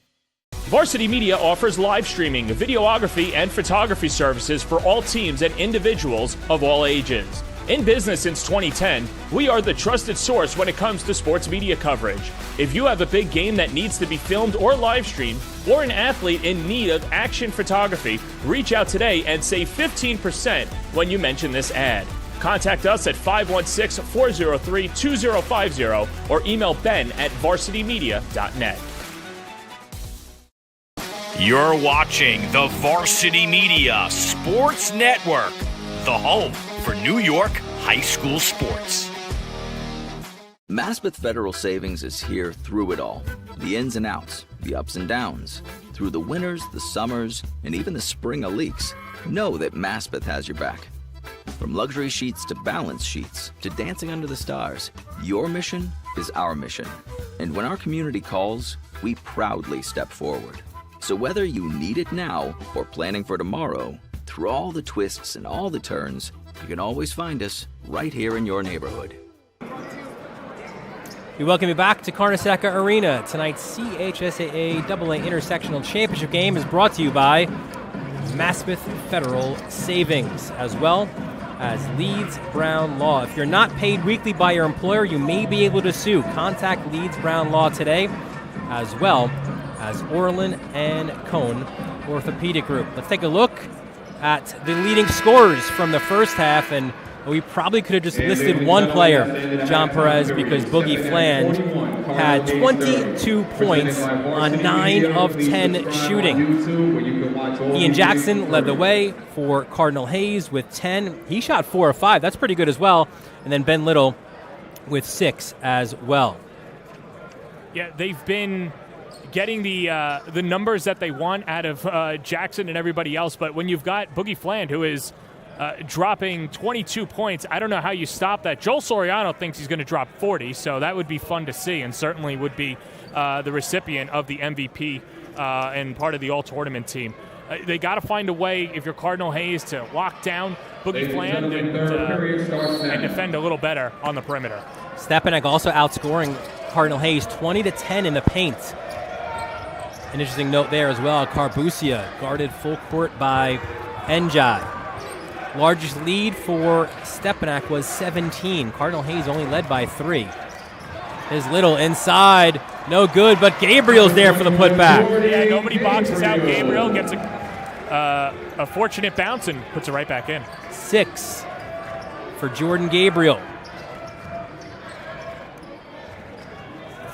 Varsity Media offers live streaming, videography, and photography services for all teams and individuals of all ages. In business since 2010, we are the trusted source when it comes to sports media coverage. If you have a big game that needs to be filmed or live streamed, or an athlete in need of action photography, reach out today and save 15% when you mention this ad. Contact us at 516-403-2050 or email ben@varsitymedia.net. You're watching the Varsity Media Sports Network, the home for New York high school sports. Maspeth Federal Savings is here through it all. The ins and outs, the ups and downs. Through the winters, the summers, and even the spring of leaks. Know that Maspeth has your back. From luxury sheets to balance sheets to dancing under the stars, your mission is our mission. And when our community calls, we proudly step forward. So whether you need it now or planning for tomorrow, through all the twists and all the turns, you can always find us right here in your neighborhood. We welcome you back to Carnesecca Arena. Tonight's CHSAA AA Intersectional Championship game is brought to you by Maspeth Federal Savings, as well as Leeds Brown Law. If you're not paid weekly by your employer, you may be able to sue. Contact Leeds Brown Law today, as well as Orlin and Cohen Orthopedic Group. Let's take a look at the leading scorers from the first half, and we probably could have just listed one player, John Perez, because Boogie Fland had 22 points on 9 of 10 shooting. Ian Jackson led the way for Cardinal Hayes with 10. He shot 4 of 5. That's pretty good as well. And then Ben Little with 6 as well. Yeah, they've been getting the numbers that they want out of Jackson and everybody else. But when you've got Boogie Fland, who is dropping 22 points, I don't know how you stop that. Joel Soriano thinks he's going to drop 40, so that would be fun to see and certainly would be the recipient of the MVP and part of the all-tournament team. They got to find a way, if you're Cardinal Hayes, to lock down Boogie Fland and defend a little better on the perimeter. Stepinac also outscoring Cardinal Hayes 20-10 in the paint. An interesting note there as well. Carbusia guarded full court by Njai. Largest lead for Stepinac was 17. Cardinal Hayes only led by 3. His Little inside, no good, but Gabriel's there for the putback. Yeah, nobody boxes out. Gabriel gets a fortunate bounce and puts it right back in. 6 for Jordan Gabriel.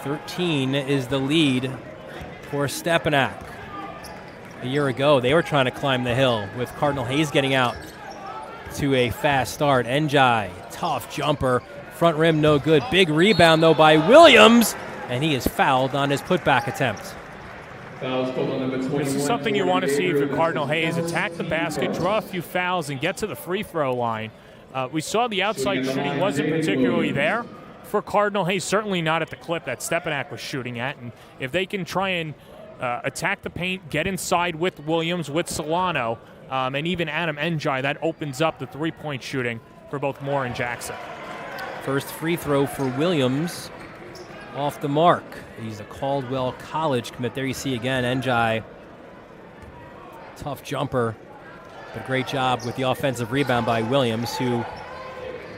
13 is the lead for Stepinac. A year ago, they were trying to climb the hill with Cardinal Hayes getting out to a fast start. Njai, tough jumper, front rim no good. Big rebound though by Williams, and he is fouled on his putback attempt. This is something you want to see if you're Cardinal Hayes. Attack the basket, draw a few fouls, and get to the free throw line. We saw the outside shooting wasn't particularly there for Cardinal Hayes, certainly not at the clip that Stepinac was shooting at. And if they can try and attack the paint, get inside with Williams, with Solano, and even Adam Njai, that opens up the three-point shooting for both Moore and Jackson. First free throw for Williams off the mark. He's a Caldwell College commit. There you see again, Njai. Tough jumper, but great job with the offensive rebound by Williams, who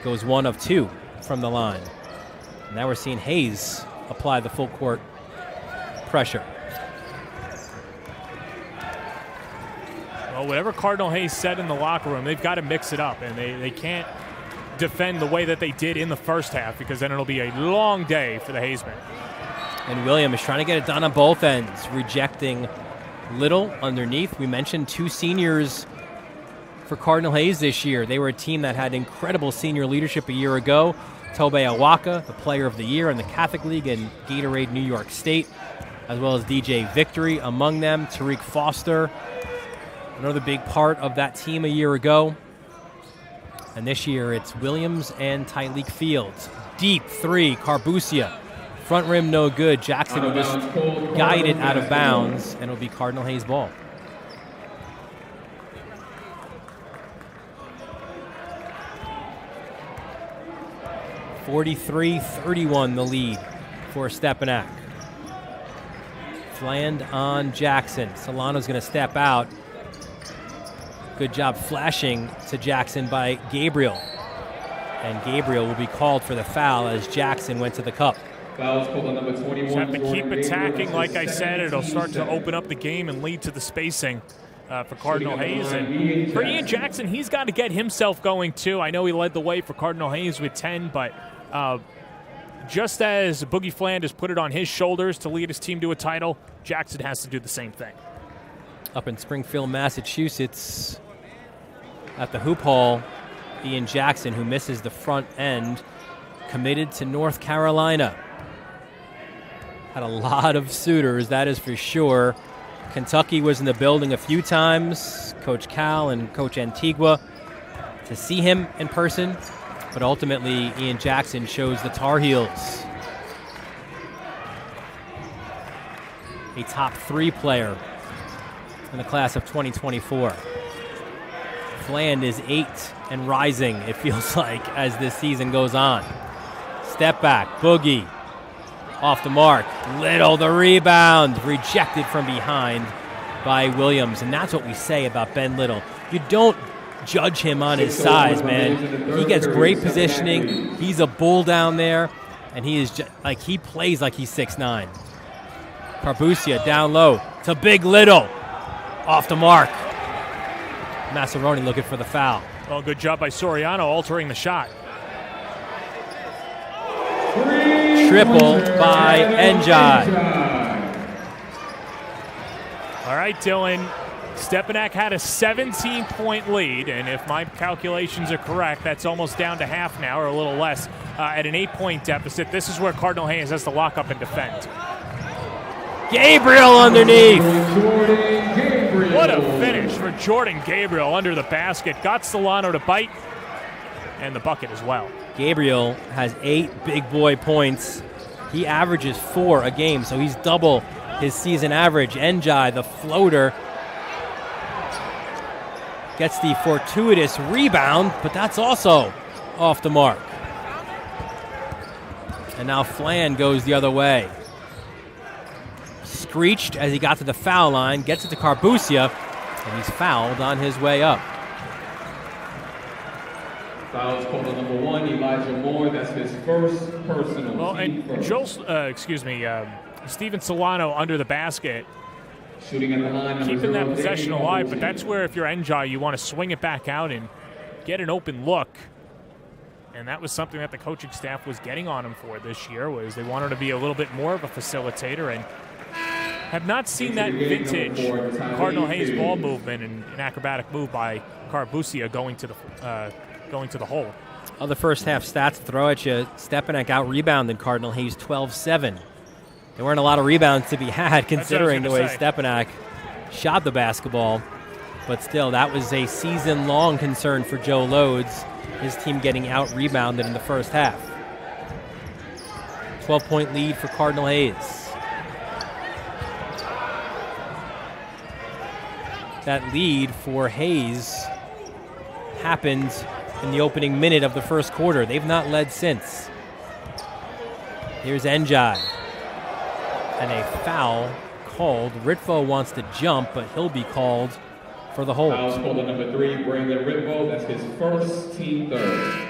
goes 1 of 2 from the line. And now we're seeing Hayes apply the full court pressure. Well, whatever Cardinal Hayes said in the locker room, they've got to mix it up, and they can't defend the way that they did in the first half, because then it'll be a long day for the Hayesmen. And Williams is trying to get it done on both ends, rejecting Little underneath. We mentioned 2 seniors for Cardinal Hayes this year. They were a team that had incredible senior leadership a year ago. Tobe Awaka, the player of the year in the Catholic League and Gatorade New York State, as well as DJ Victory among them. Tariq Foster, another big part of that team a year ago. And this year it's Williams and Tyleek Fields. Deep 3, Carbusia. Front rim no good. Jackson will just guide it out of bounds, and it'll be Cardinal Hayes ball. (43-31) the lead for Stepinac. Fland on Jackson. Solano's going to step out. Good job flashing to Jackson by Gabriel. And Gabriel will be called for the foul as Jackson went to the cup. Just have to keep attacking. Like I said, it'll start to open up the game and lead to the spacing. for Cardinal Hayes. And for Ian Jackson, he's got to get himself going too. I know he led the way for Cardinal Hayes with 10, but just as Boogie Flanders put it on his shoulders to lead his team to a title, Jackson has to do the same thing. Up in Springfield, Massachusetts, at the Hoop Hall, Ian Jackson, who misses the front end, committed to North Carolina. Had a lot of suitors, that is for sure. Kentucky was in the building a few times, Coach Cal and Coach Antigua, to see him in person, but ultimately Ian Jackson chose the Tar Heels. A top 3 player in the class of 2024. Fland is 8 and rising, it feels like, as this season goes on. Step back, Boogie, off the mark. Little, the rebound, rejected from behind by Williams. And that's what we say about Ben Little. You don't judge him on his size, man. He gets great positioning. He's a bull down there, and he is like, he plays like he's 6'9". Carbucia down low to Big Little, off the mark. Maceroni looking for the foul. Well, good job by Soriano altering the shot. Triple by Njai. All right, Dylan. Stepinac had a 17-point lead, and if my calculations are correct, that's almost down to half now, or a little less, at an 8-point deficit. This is where Cardinal Hayes has to lock up and defend. Gabriel underneath. What a finish for Jordan Gabriel under the basket. Got Solano to bite, and the bucket as well. Gabriel has 8 big boy points. He averages 4 a game, so he's double his season average. Njai, the floater, gets the fortuitous rebound, but that's also off the mark. And now Flan goes the other way. Screeched as he got to the foul line, gets it to Carbucia, and he's fouled on his way up. Fouls called on number 1, Elijah Moore. That's his first personal. Well, and Steven Solano under the basket, shooting at the line, keeping that possession alive. But that's where, if you're Njai, you want to swing it back out and get an open look. And that was something that the coaching staff was getting on him for this year, was they wanted to be a little bit more of a facilitator, and have not seen that vintage Cardinal Hayes ball movement and an acrobatic move by Carbucia going to the hole. The first half stats to throw at you. Stepinac out-rebounded Cardinal Hayes 12-7. There weren't a lot of rebounds to be had considering the way Stepinac shot the basketball. But still, that was a season-long concern for Joe Loades, his team getting out-rebounded in the first half. 12-point lead for Cardinal Hayes. That lead for Hayes happened in the opening minute of the first quarter. They've not led since. Here's Njai. And a foul called. Ritvo wants to jump, but he'll be called for the hold. Foul called on number 3, Brandon Ritvo. That's his first, team third.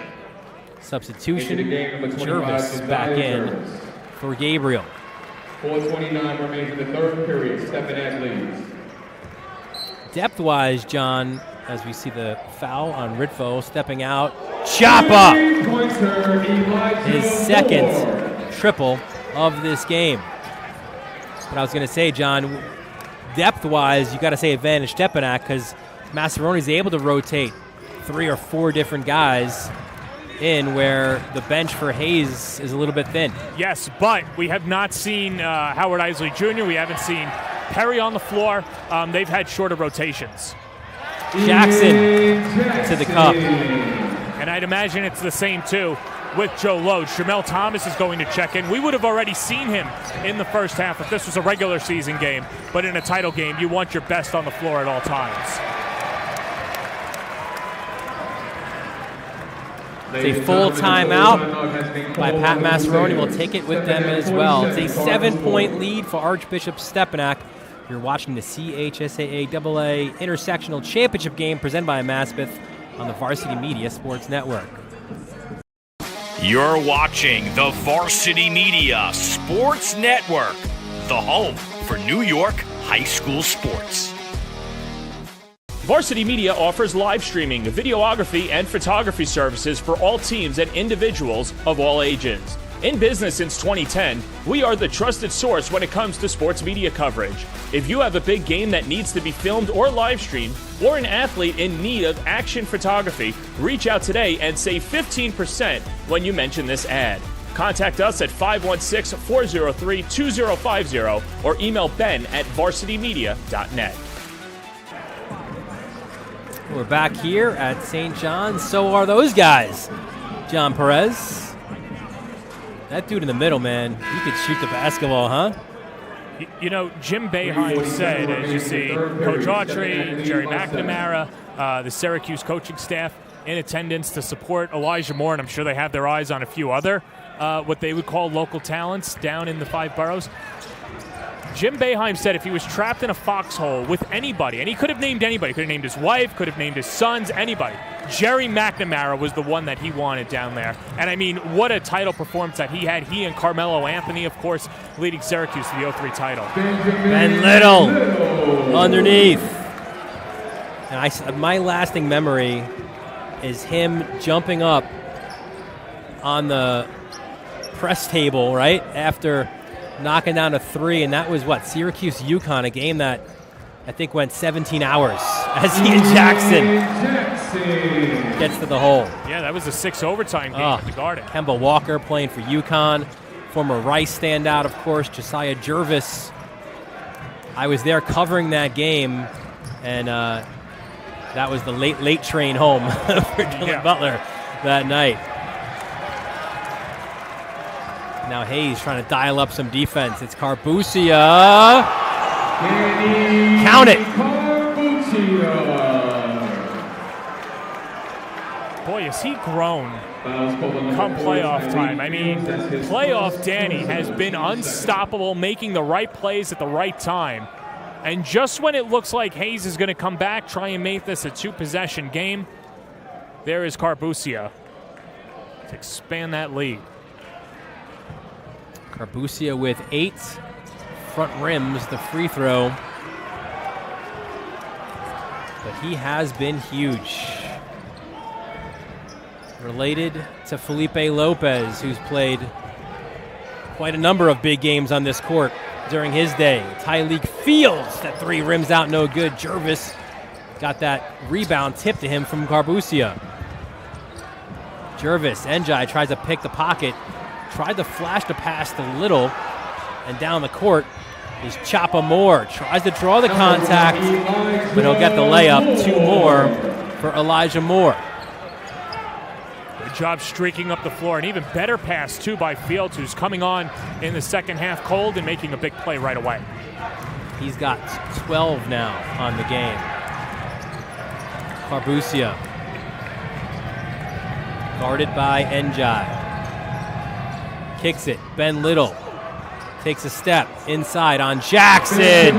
Substitution. Jervis back in for Gabriel. 4:29 remains in the third period. Stepinac leads. Depth-wise, John, as we see the foul on Ritvo stepping out. Choppa! His second triple of this game. But I was going to say, John, depth-wise, you got to say advantage Stepinac, because Maceroni's able to rotate 3 or 4 different guys in where the bench for Hayes is a little bit thin. Yes, but we have not seen Howard Isley Jr. We haven't seen Perry on the floor. They've had shorter rotations. Jackson to the cup. And I'd imagine it's the same, too, with Joe Loades. Shamel Thomas is going to check in. We would have already seen him in the first half if this was a regular season game. But in a title game, you want your best on the floor at all times. It's a full timeout by Pat Maceroni. We'll take it with them as well. It's a 7-point lead for Archbishop Stepinac. You're watching the CHSAA AA Intersectional Championship game presented by Maspeth on the Varsity Media Sports Network. You're watching the Varsity Media Sports Network, the home for New York high school sports. Varsity Media offers live streaming, videography, and photography services for all teams and individuals of all ages. In business since 2010, we are the trusted source when it comes to sports media coverage. If you have a big game that needs to be filmed or live streamed, or an athlete in need of action photography, reach out today and save 15% when you mention this ad. Contact us at 516-403-2050 or email ben@varsitymedia.net. We're back here at St. John's. So are those guys. John Perez. That dude in the middle, man, he could shoot the basketball, huh? You know, Jim Boeheim said, as you see, Coach Autry, Jerry McNamara, the Syracuse coaching staff in attendance to support Elijah Moore, and I'm sure they have their eyes on a few other what they would call local talents down in the 5 boroughs. Jim Boeheim said if he was trapped in a foxhole with anybody, and he could have named anybody, could have named his wife, could have named his sons, anybody, Jerry McNamara was the one that he wanted down there. And I mean, what a title performance that he had. He and Carmelo Anthony, of course, leading Syracuse to the 03 title. Ben Little underneath. And my lasting memory is him jumping up on the press table, right, after knocking down a 3, and that was Syracuse-UConn, a game that I think went 17 hours as he and Jackson gets to the hole. Yeah, that was a 6 overtime game at the Garden. Kemba Walker playing for UConn, former Rice standout, of course, Josiah Jervis. I was there covering that game, and that was the late train home for Dylan Butler that night. Now Hayes trying to dial up some defense. It's Carbuccia. Count it. Boy, has he grown come playoff time. I mean, playoff Danny has been unstoppable, making the right plays at the right time. And just when it looks like Hayes is going to come back, try and make this a 2-possession game, there is Carbuccia to expand that lead. Carbuccia with 8 front rims, the free throw. But he has been huge. Related to Felipe Lopez, who's played quite a number of big games on this court during his day. Tyleik Fields, that 3 rims out, no good. Jervis got that rebound tip to him from Carbuccia. Jervis, Njai tries to pick the pocket. Tried to flash the pass to Little, and down the court is Choppa Moore. Tries to draw the contact, but he'll get the layup. 2 more for Elijah Moore. Good job streaking up the floor. An even better pass, too, by Fields, who's coming on in the second half cold and making a big play right away. He's got 12 now on the game. Carbuccia. Guarded by Njai. Kicks it. Ben Little takes a step inside on Jackson.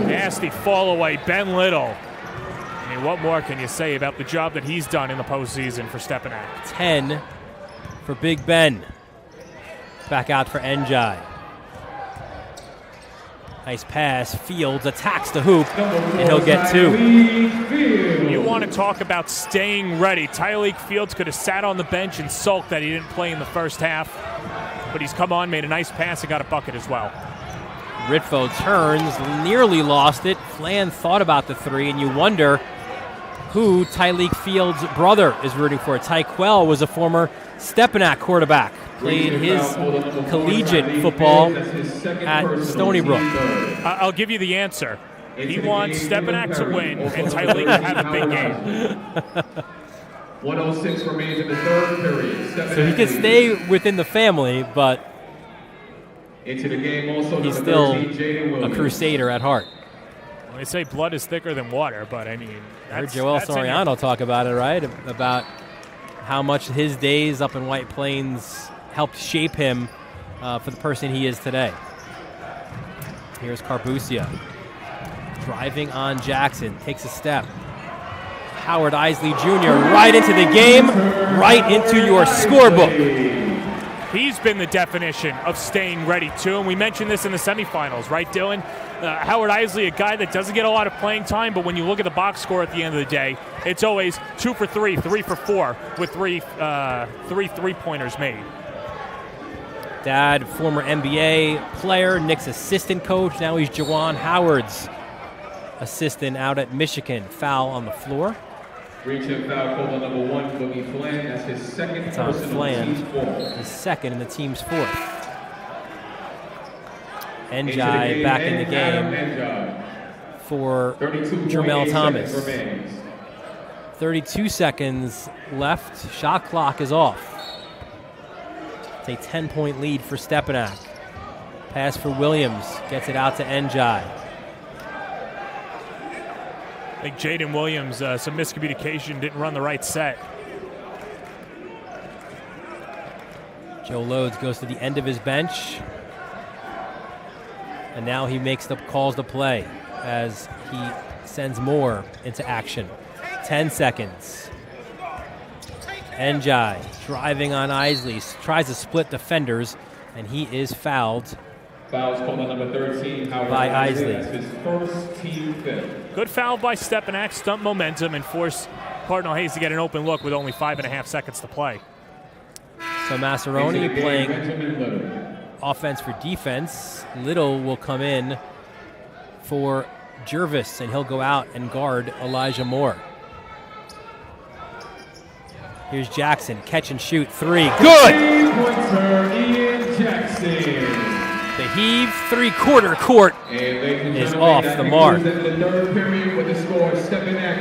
Nasty fall away, Ben Little. I mean, what more can you say about the job that he's done in the postseason for Stepinac? 10 for Big Ben. Back out for Njai. Nice pass. Fields attacks the hoop, and he'll get 2. You want to talk about staying ready. Tyleik Fields could have sat on the bench and sulked that he didn't play in the first half, but he's come on, made a nice pass, and got a bucket as well. Ritvo turns, nearly lost it. Flan thought about the 3, and you wonder who Tyleik Fields' brother is rooting for. Tyquel was a former Stepinac quarterback. Played his collegiate football at Stony Brook. I'll give you the answer. He wants Stepinac to win and Tyleik to have a big game. 1:06 remains in the third period. So he could stay within the family, but into the game also he's still a Crusader at heart. Well, they say blood is thicker than water, but I mean, I heard Joel Soriano talk about it, right? About how much his days up in White Plains helped shape him for the person he is today. Here's Carbuccia. Driving on Jackson, takes a step. Howard Isley Jr. right into the game, right into your scorebook. He's been the definition of staying ready, too. And we mentioned this in the semifinals, right, Dylan? Howard Isley, a guy that doesn't get a lot of playing time, but when you look at the box score at the end of the day, it's always 2 for 3, 3 for 4, with three three-pointers made. Dad, former NBA player, Nick's assistant coach. Now he's Juwan Howard's assistant out at Michigan. Foul on the floor. Reach and foul called on number 1, Boogie Flan. That's his second It's on personal, Flan, team's fourth. his second and the team's fourth. Njai back in the game for Jermel Thomas. 32 seconds left. Shot clock is off. It's a 10-point lead for Stepinac. Pass for Williams. Gets it out to Njai. I think Jaden Williams, some miscommunication, didn't run the right set. Joe Loads goes to the end of his bench. And now he calls the play as he sends Moore into action. 10 seconds. Njai driving on Isley, tries to split defenders, and he is fouled. Fouls called on number 13, Howard by Isley. That's his first team fifth. Good foul by Stepinac, stunt momentum, and force Cardinal Hayes to get an open look with only 5.5 seconds to play. So Maceroni playing offense for defense. Little will come in for Jervis, and he'll go out and guard Elijah Moore. Here's Jackson, catch and shoot, 3, good! Ian Jackson. The heave three-quarter court is off the mark.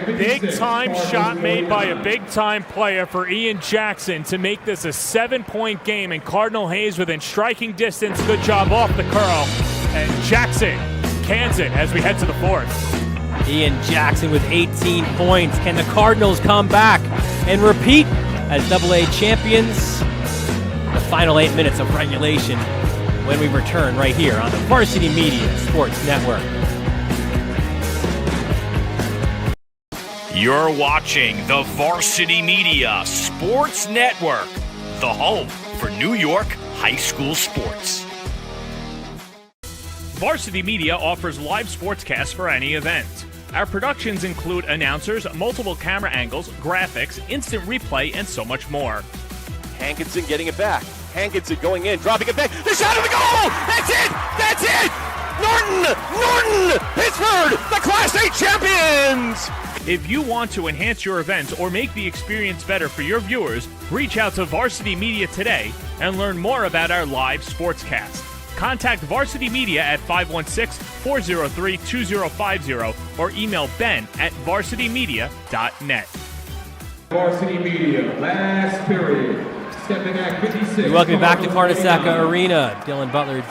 Big-time shot made by a big-time player for Ian Jackson to make this a 7-point game, and Cardinal Hayes within striking distance. Good job off the curl, and Jackson cans it as we head to the fourth. Ian Jackson with 18 points. Can the Cardinals come back and repeat as AA champions? The final 8 minutes of regulation when we return right here on the Varsity Media Sports Network. You're watching the Varsity Media Sports Network, the home for New York high school sports. Varsity Media offers live sportscasts for any event. Our productions include announcers, multiple camera angles, graphics, instant replay, and so much more. Hankinson getting it back. Hankinson going in, dropping it back. The shot of the goal! That's it! That's it! Norton! Pittsburgh, the Class A champions! If you want to enhance your event or make the experience better for your viewers, reach out to Varsity Media today and learn more about our live sportscast. Contact Varsity Media at 516-403-2050 or email ben@varsitymedia.net. Varsity Media, last period. Stepinac 56. We welcome you back to Carnesecca Arena. Dylan Butler,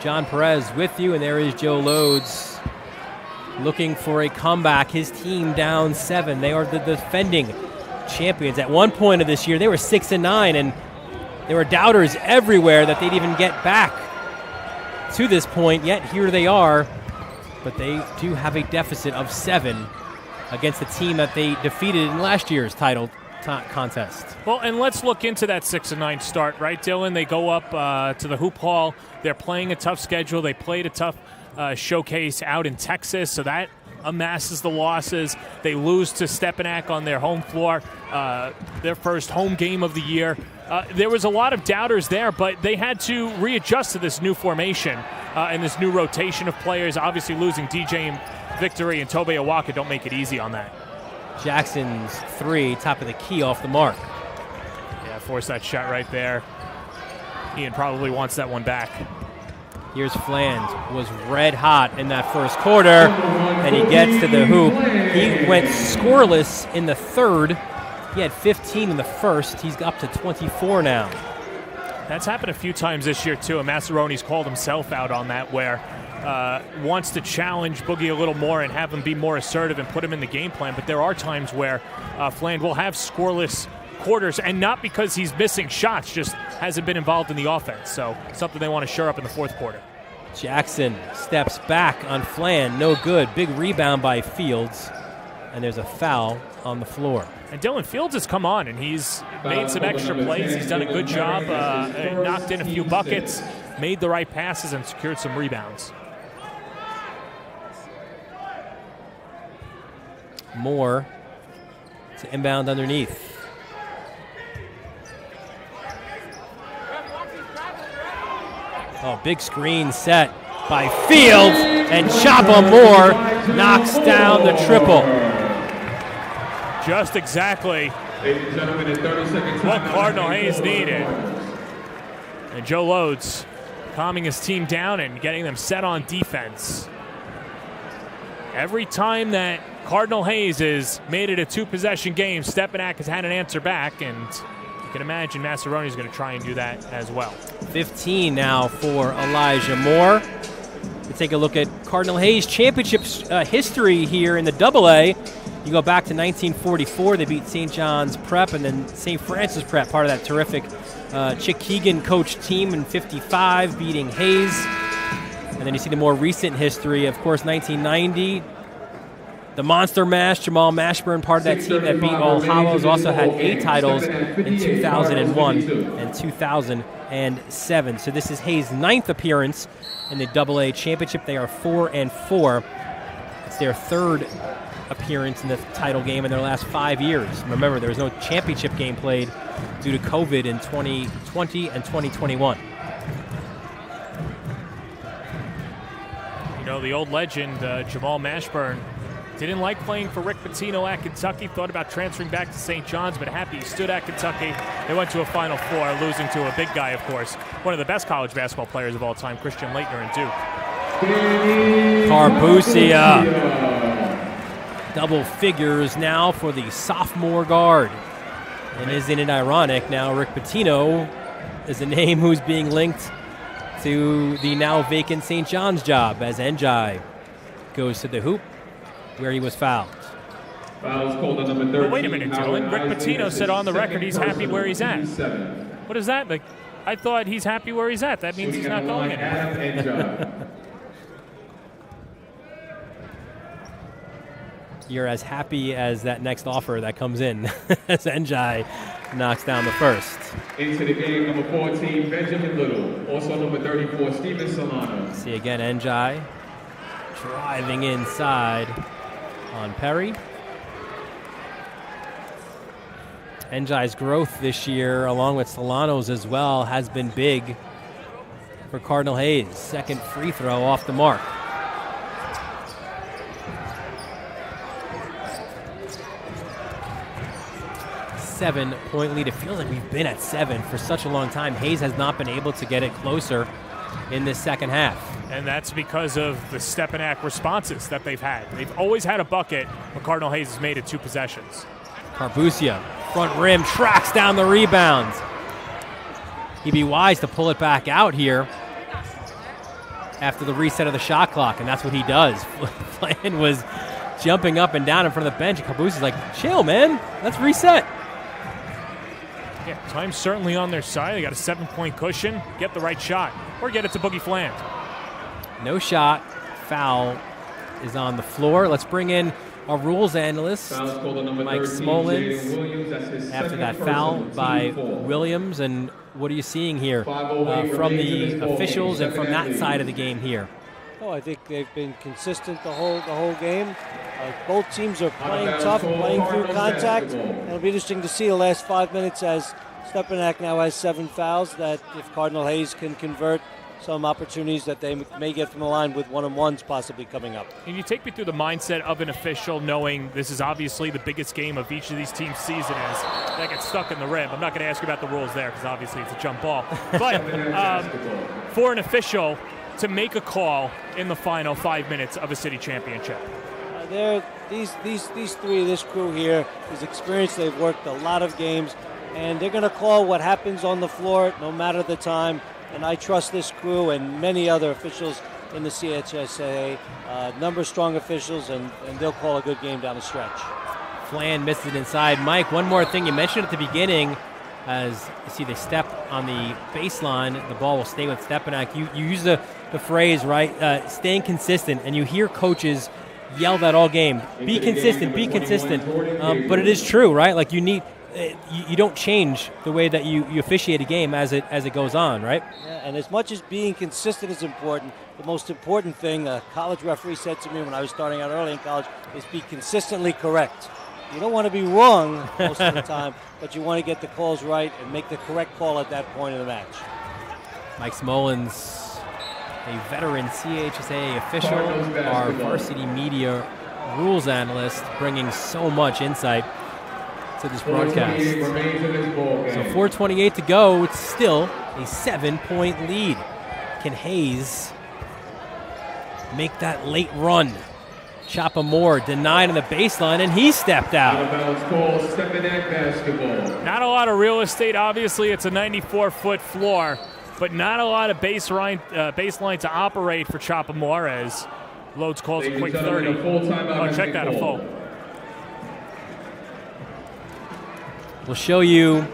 John Perez with you, and there is Joe Loads looking for a comeback. His team down 7. They are the defending champions. At one point of this year, they were 6-9, and there were doubters everywhere that they'd even get back to this point. Yet here they are, but they do have a deficit of 7 against the team that they defeated in last year's title contest. Well, and let's look into that 6-9 start, right, Dylan? They go up to the Hoop Hall. They're playing a tough schedule. They played a tough showcase out in Texas, so that amasses the losses. They lose to Stepinac on their home floor, their first home game of the year. There was a lot of doubters there, but they had to readjust to this new formation and this new rotation of players. Obviously, losing DJ Victory and Tobe Awaka don't make it easy on that. Jackson's 3, top of the key, off the mark. Yeah, force that shot right there. Ian probably wants that one back. Here's Fland, was red hot in that first quarter, and he gets to the hoop. He went scoreless in the third. He had 15 in the first. He's up to 24 now. That's happened a few times this year, too, and Maceroni's called himself out on that, where wants to challenge Boogie a little more and have him be more assertive and put him in the game plan. But there are times where Fland will have scoreless quarters, and not because he's missing shots, just hasn't been involved in the offense. So something they want to shore up in the fourth quarter. Jackson steps back on Fland, no good. Big rebound by Fields. and there's a foul on the floor. And Dylan Fields has come on, and he's made some extra plays. He's done a good job, knocked in a few buckets, made the right passes, and secured some rebounds. Moore to inbound underneath. Oh, big screen set by Fields, and Chapa Moore knocks down the triple. Just exactly what Cardinal Hayes needed. And Joe Loads calming his team down and getting them set on defense. Every time that Cardinal Hayes has made it a two-possession game, Stepinac has had an answer back, and you can imagine Maceroni is going to try and do that as well. 15 now for Elijah Moore. We take a look at Cardinal Hayes championship history here in the AA. You go back to 1944, they beat St. John's Prep, and then St. Francis Prep, part of that terrific Chick Keegan coached team in 55, beating Hayes. And then you see the more recent history, of course, 1990. The Monster Mash, Jamal Mashburn, part of that team that beat All Hallows, also had 8 titles in 2001 and 2007. So this is Hayes' 9th appearance in the AA championship. They are 4-4. It's their 3rd appearance in the title game in their last 5 years. Remember, there was no championship game played due to COVID in 2020 and 2021. You know, the old legend, Jamal Mashburn, didn't like playing for Rick Pitino at Kentucky, thought about transferring back to St. John's, but happy he stood at Kentucky. They went to a Final Four, losing to a big guy, of course, one of the best college basketball players of all time, Christian Laettner and Duke. Carbusia. Double figures now for the sophomore guard. And isn't it ironic, now Rick Pitino is a name who's being linked to the now vacant St. John's job as Njai goes to the hoop where he was fouled. Fouls called on number 13. But wait a minute, Dylan. Rick Pitino said on the record he's happy where he's at. What is that? Like, I thought he's happy where he's at. That means he's not going anywhere. You're as happy as that next offer that comes in as Njai knocks down the first. Into the game, number 14, Benjamin Little. Also number 34, Steven Solano. See again, Njai driving inside on Perry. Njai's growth this year, along with Solano's as well, has been big for Cardinal Hayes. Second free throw off the mark. Seven-point lead. It feels like we've been at 7 for such a long time. Hayes has not been able to get it closer in this second half. And that's because of the Stepinac responses that they've had. They've always had a bucket, but Cardinal Hayes has made it 2 possessions. Carbusia, front rim, tracks down the rebound. He'd be wise to pull it back out here after the reset of the shot clock, and that's what he does. Flynn was jumping up and down in front of the bench. Carbusia's like, chill, man. Let's reset. Yeah, time's certainly on their side. They got a 7-point cushion. Get the right shot or get it to Boogie Fland. No shot. Foul is on the floor. Let's bring in our rules analyst, Mike Smolins, after that foul by Williams. And what are you seeing here from the officials and from that side of the game here? Oh, I think they've been consistent the whole game. Both teams are playing tough, playing through contact. It'll be interesting to see the last 5 minutes as Stepinac now has 7 fouls, that if Cardinal Hayes can convert some opportunities that they may get from the line with one-on-ones possibly coming up. Can you take me through the mindset of an official knowing this is obviously the biggest game of each of these teams' season as that gets stuck in the rim? I'm not going to ask you about the rules there because obviously it's a jump ball. But for an official to make a call in the final 5 minutes of a city championship. These three, this crew here is experienced. They've worked a lot of games, and they're going to call what happens on the floor no matter the time. And I trust this crew and many other officials in the CHSAA, number of strong officials, and they'll call a good game down the stretch. Flan missed it inside. Mike, one more thing. You mentioned at the beginning, as you see they step on the baseline, the ball will stay with Stepinac. You use the phrase, right, staying consistent, and you hear coaches yell that all game. Be consistent, be consistent. But it is true, right? Like you don't change the way that you officiate a game as it goes on, right? Yeah, and as much as being consistent is important, the most important thing a college referee said to me when I was starting out early in college is be consistently correct. You don't want to be wrong most of the time, but you want to get the calls right and make the correct call at that point of the match. Mike Smolens, a veteran CHSAA official, our varsity media rules analyst, bringing so much insight to this broadcast. So 4:28 to go. It's still a 7-point lead. Can Hayes make that late run? Choppa Moore denied on the baseline, and he stepped out. Not a lot of real estate. Obviously, it's a 94-foot floor, but not a lot of baseline to operate for Choppa Moore as Loads calls a quick 30. Oh, check that, a full. We'll show you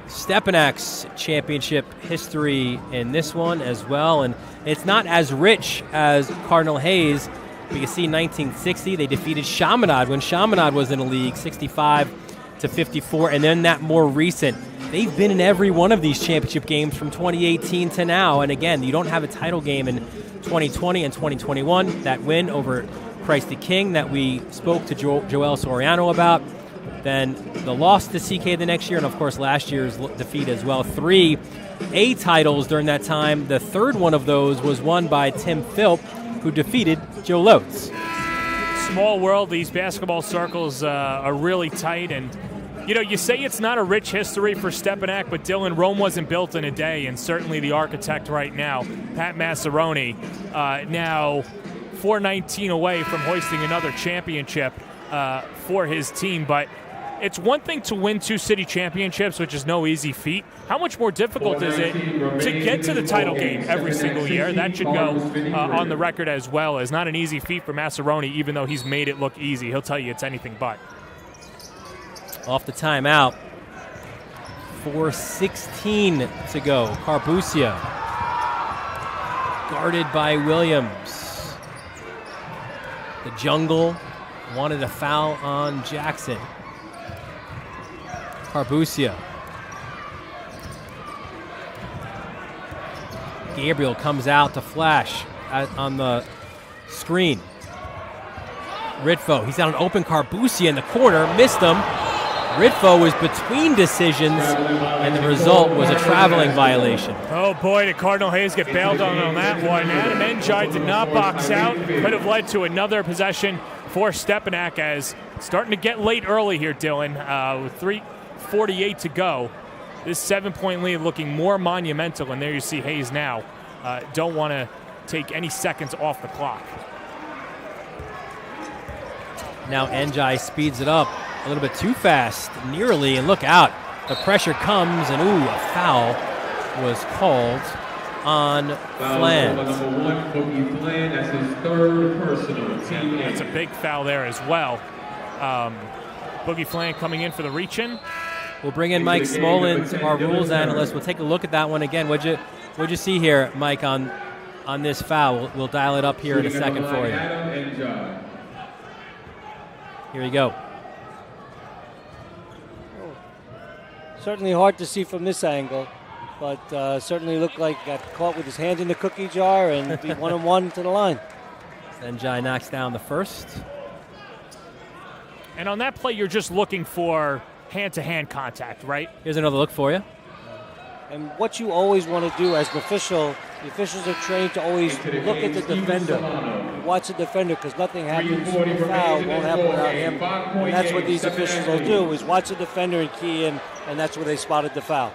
Stepinac's championship history in this one as well, and it's not as rich as Cardinal Hayes. We can see 1960 they defeated Chaminade when Chaminade was in the league, 65-54, and then that more recent. They've been in every one of these championship games from 2018 to now, and again, you don't have a title game in 2020 and 2021. That win over Christ the King that we spoke to Joel Soriano about. Then the loss to CK the next year, and of course last year's defeat as well. 3 A titles during that time. The third one of those was won by Tim Philp, who defeated Joe Loads. Small world. These basketball circles are really tight, and you say it's not a rich history for Stepinac, but Dylan, Rome wasn't built in a day, and certainly the architect right now, Pat Maceroni, now 419 away from hoisting another championship for his team. But it's one thing to win 2 city championships, which is no easy feat. How much more difficult is it to get to the title game every single year? That should go on the record as well. It's not an easy feat for Maceroni, even though he's made it look easy. He'll tell you it's anything but. Off the timeout. 4:16 to go. Carbucia guarded by Williams. The Jungle wanted a foul on Jackson. Carbucia. Gabriel comes out to flash on the screen. Ritvo, he's out an open Carbucia in the corner, missed him. Ritvo was between decisions, and the result was a traveling violation. Oh boy, did Cardinal Hayes get bailed on that one. Adam Njai did not box out. Could have led to another possession for Stepinac, as starting to get late early here, Dylan, with 3:48 to go. This 7-point lead looking more monumental, and there you see Hayes now. Don't want to take any seconds off the clock. Now Njai speeds it up a little bit too fast, nearly, and look out. The pressure comes, and a foul was called on Fland. Number 1, Boogie Fland, that's his 3rd personal. That's a big foul there as well. Boogie Fland coming in for the reach-in. We'll bring in Mike Smolens, our rules analyst. We'll take a look at that one again. What'd you see here, Mike, on this foul? We'll dial it up here in a second for you. Here you go. Certainly hard to see from this angle, but certainly looked like he got caught with his hand in the cookie jar and be 1-on-1 to the line. Njai knocks down the first. And on that play, you're just looking for hand-to-hand contact, right? Here's another look for you. And what you always want to do as an official, the officials are trained to always look at the defender. Watch the defender, because nothing happens. The foul won't happen without him. And that's what these officials will do, is watch the defender and key in, and that's where they spotted the foul.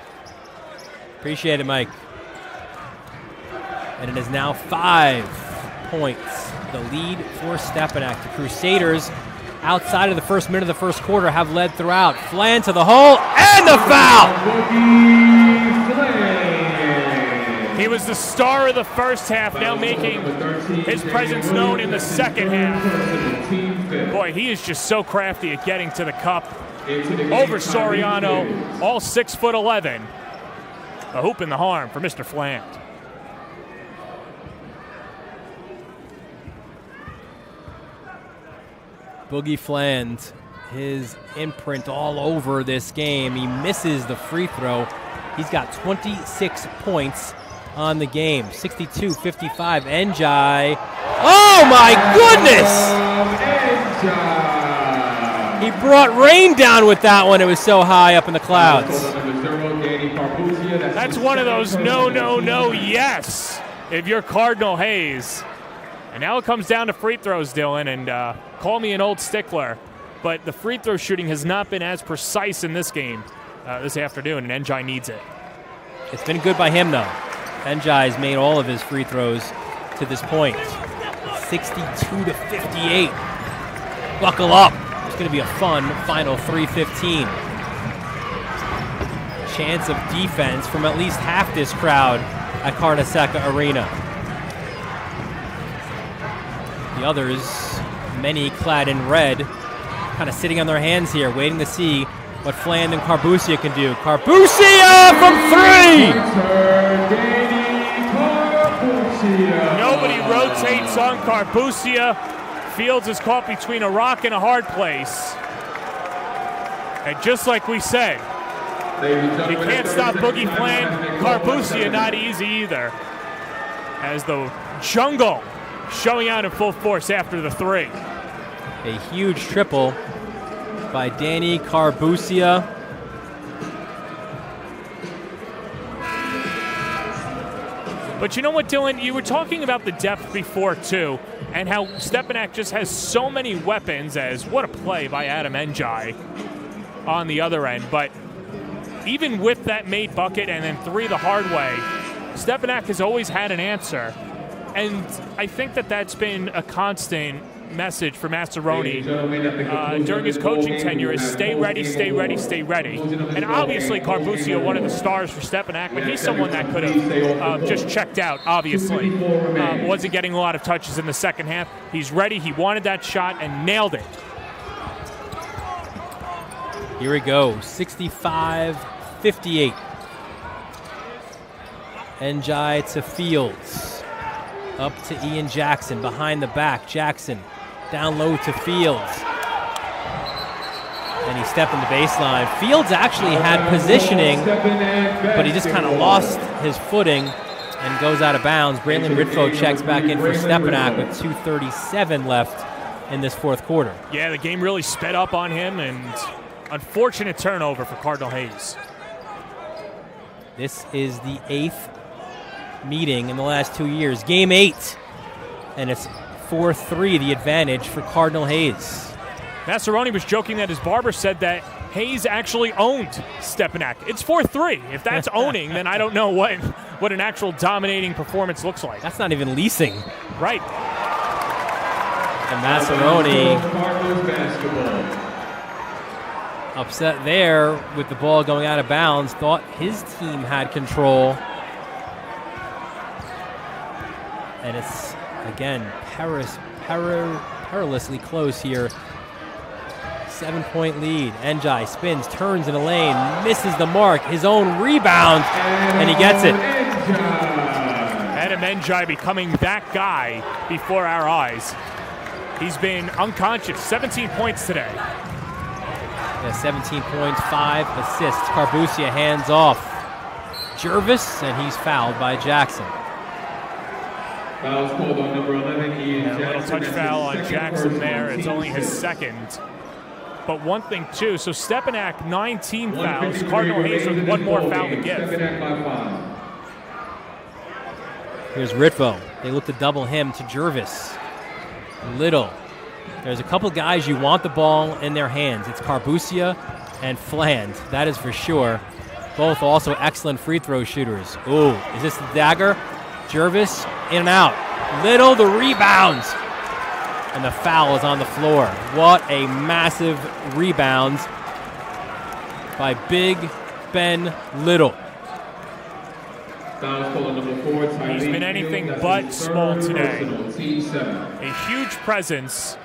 Appreciate it, Mike. And it is now 5 points. The lead for Stepinac. The Crusaders, outside of the first minute of the first quarter, have led throughout. Fland to the hole, and the foul! He was the star of the first half, now making his presence known in the second half. Boy, he is just so crafty at getting to the cup. Over Soriano, all 6'11". A hoop in the harm for Mr. Fland. Boogie Fland, his imprint all over this game. He misses the free throw. He's got 26 points on the game. 62-55, Njai. Oh my goodness! He brought rain down with that one. It was so high up in the clouds. That's one of those no, yes, if you're Cardinal Hayes. And now it comes down to free throws, Dylan, and call me an old stickler, but the free throw shooting has not been as precise in this game this afternoon, and Njai needs it. It's been good by him, though. Njai's made all of his free throws to this point. 62-58. Buckle up. It's going to be a fun final 3:15. Chance of defense from at least half this crowd at Carnesecca Arena. The others, many clad in red, kind of sitting on their hands here, waiting to see what Fland and Carbusia can do. Carbusia from three! Nobody rotates on Carbusia. Fields is caught between a rock and a hard place. And just like we said, you can't stop Boogie Fland. Carbusia not easy either. As the jungle showing out in full force after the three. A huge triple by Danny Carbusia. But you know what, Dylan? You were talking about the depth before, too, and how Stepinac just has so many weapons as what a play by Adam Njai on the other end. But even with that made bucket and then three the hard way, Stepinac has always had an answer. And I think that that's been a constant message for Maceroni during his coaching tenure is stay ready, stay ready, stay ready. And obviously Carbusia, one of the stars for Stepinac, but he's someone that could have just checked out, obviously. Wasn't getting a lot of touches in the second half. He's ready. He wanted that shot and nailed it. Here we go, 65-58. Njai to Fields. Up to Ian Jackson, behind the back. Jackson down low to Fields. And he stepped in the baseline. Fields actually had positioning, but he just kind of lost his footing and goes out of bounds. Braylon Ritfo checks back in for Stepinac with 2:37 left in this fourth quarter. Yeah, the game really sped up on him, and unfortunate turnover for Cardinal Hayes. This is the 8th meeting in the last 2 years. Game 8, and it's 4-3 the advantage for Cardinal Hayes. Maceroni was joking that his barber said that Hayes actually owned Stepinac. It's 4-3. If that's owning, then I don't know what an actual dominating performance looks like. That's not even leasing. Right. And Maceroni upset there with the ball going out of bounds. Thought his team had control. And it's, again, perilously close here. 7-point lead. Njai spins, turns in a lane, misses the mark. His own rebound, and he gets it. Adam Njai becoming that guy before our eyes. He's been unconscious. 17 points today. Yeah, 17 points, 5 assists. Carbusia hands off Jervis, and he's fouled by Jackson. Foul's called on number 11, Ian Jackson. A little touch foul on Jackson there. It's only his second. But one thing, too, so Stepinac, 19 fouls. Cardinal Hayes with one more foul to give. Here's Ritvo. They look to double him to Jervis. Little. There's a couple guys you want the ball in their hands. It's Carbusia and Fland. That is for sure. Both also excellent free throw shooters. Ooh, is this the dagger? Jervis in and out. Little the rebounds. And the foul is on the floor. What a massive rebound by Big Ben Little. He's been anything but small today. A huge presence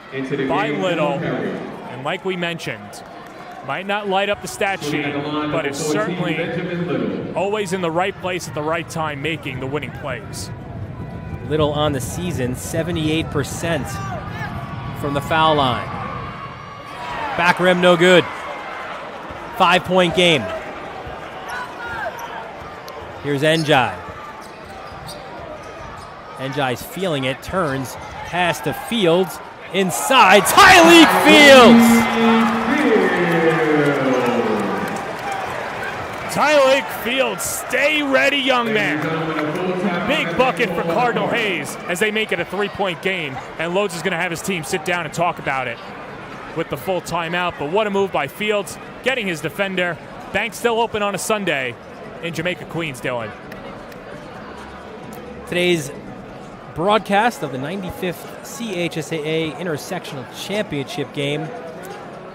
by Little. And like we mentioned, might not light up the stat sheet, but is certainly always in the right place at the right time, making the winning plays. Little on the season, 78% from the foul line. Back rim, no good. 5-point game. Here's Njai. Njai's feeling it, turns, pass to Fields, inside, Tyleik Fields! Tyleik Fields, stay ready, young man. Big bucket for Cardinal Hayes as they make it a 3-point game, and Loads is going to have his team sit down and talk about it with the full timeout. But what a move by Fields, getting his defender. Bank still open on a Sunday in Jamaica, Queens, Dylan. Today's broadcast of the 95th CHSAA Intersectional Championship game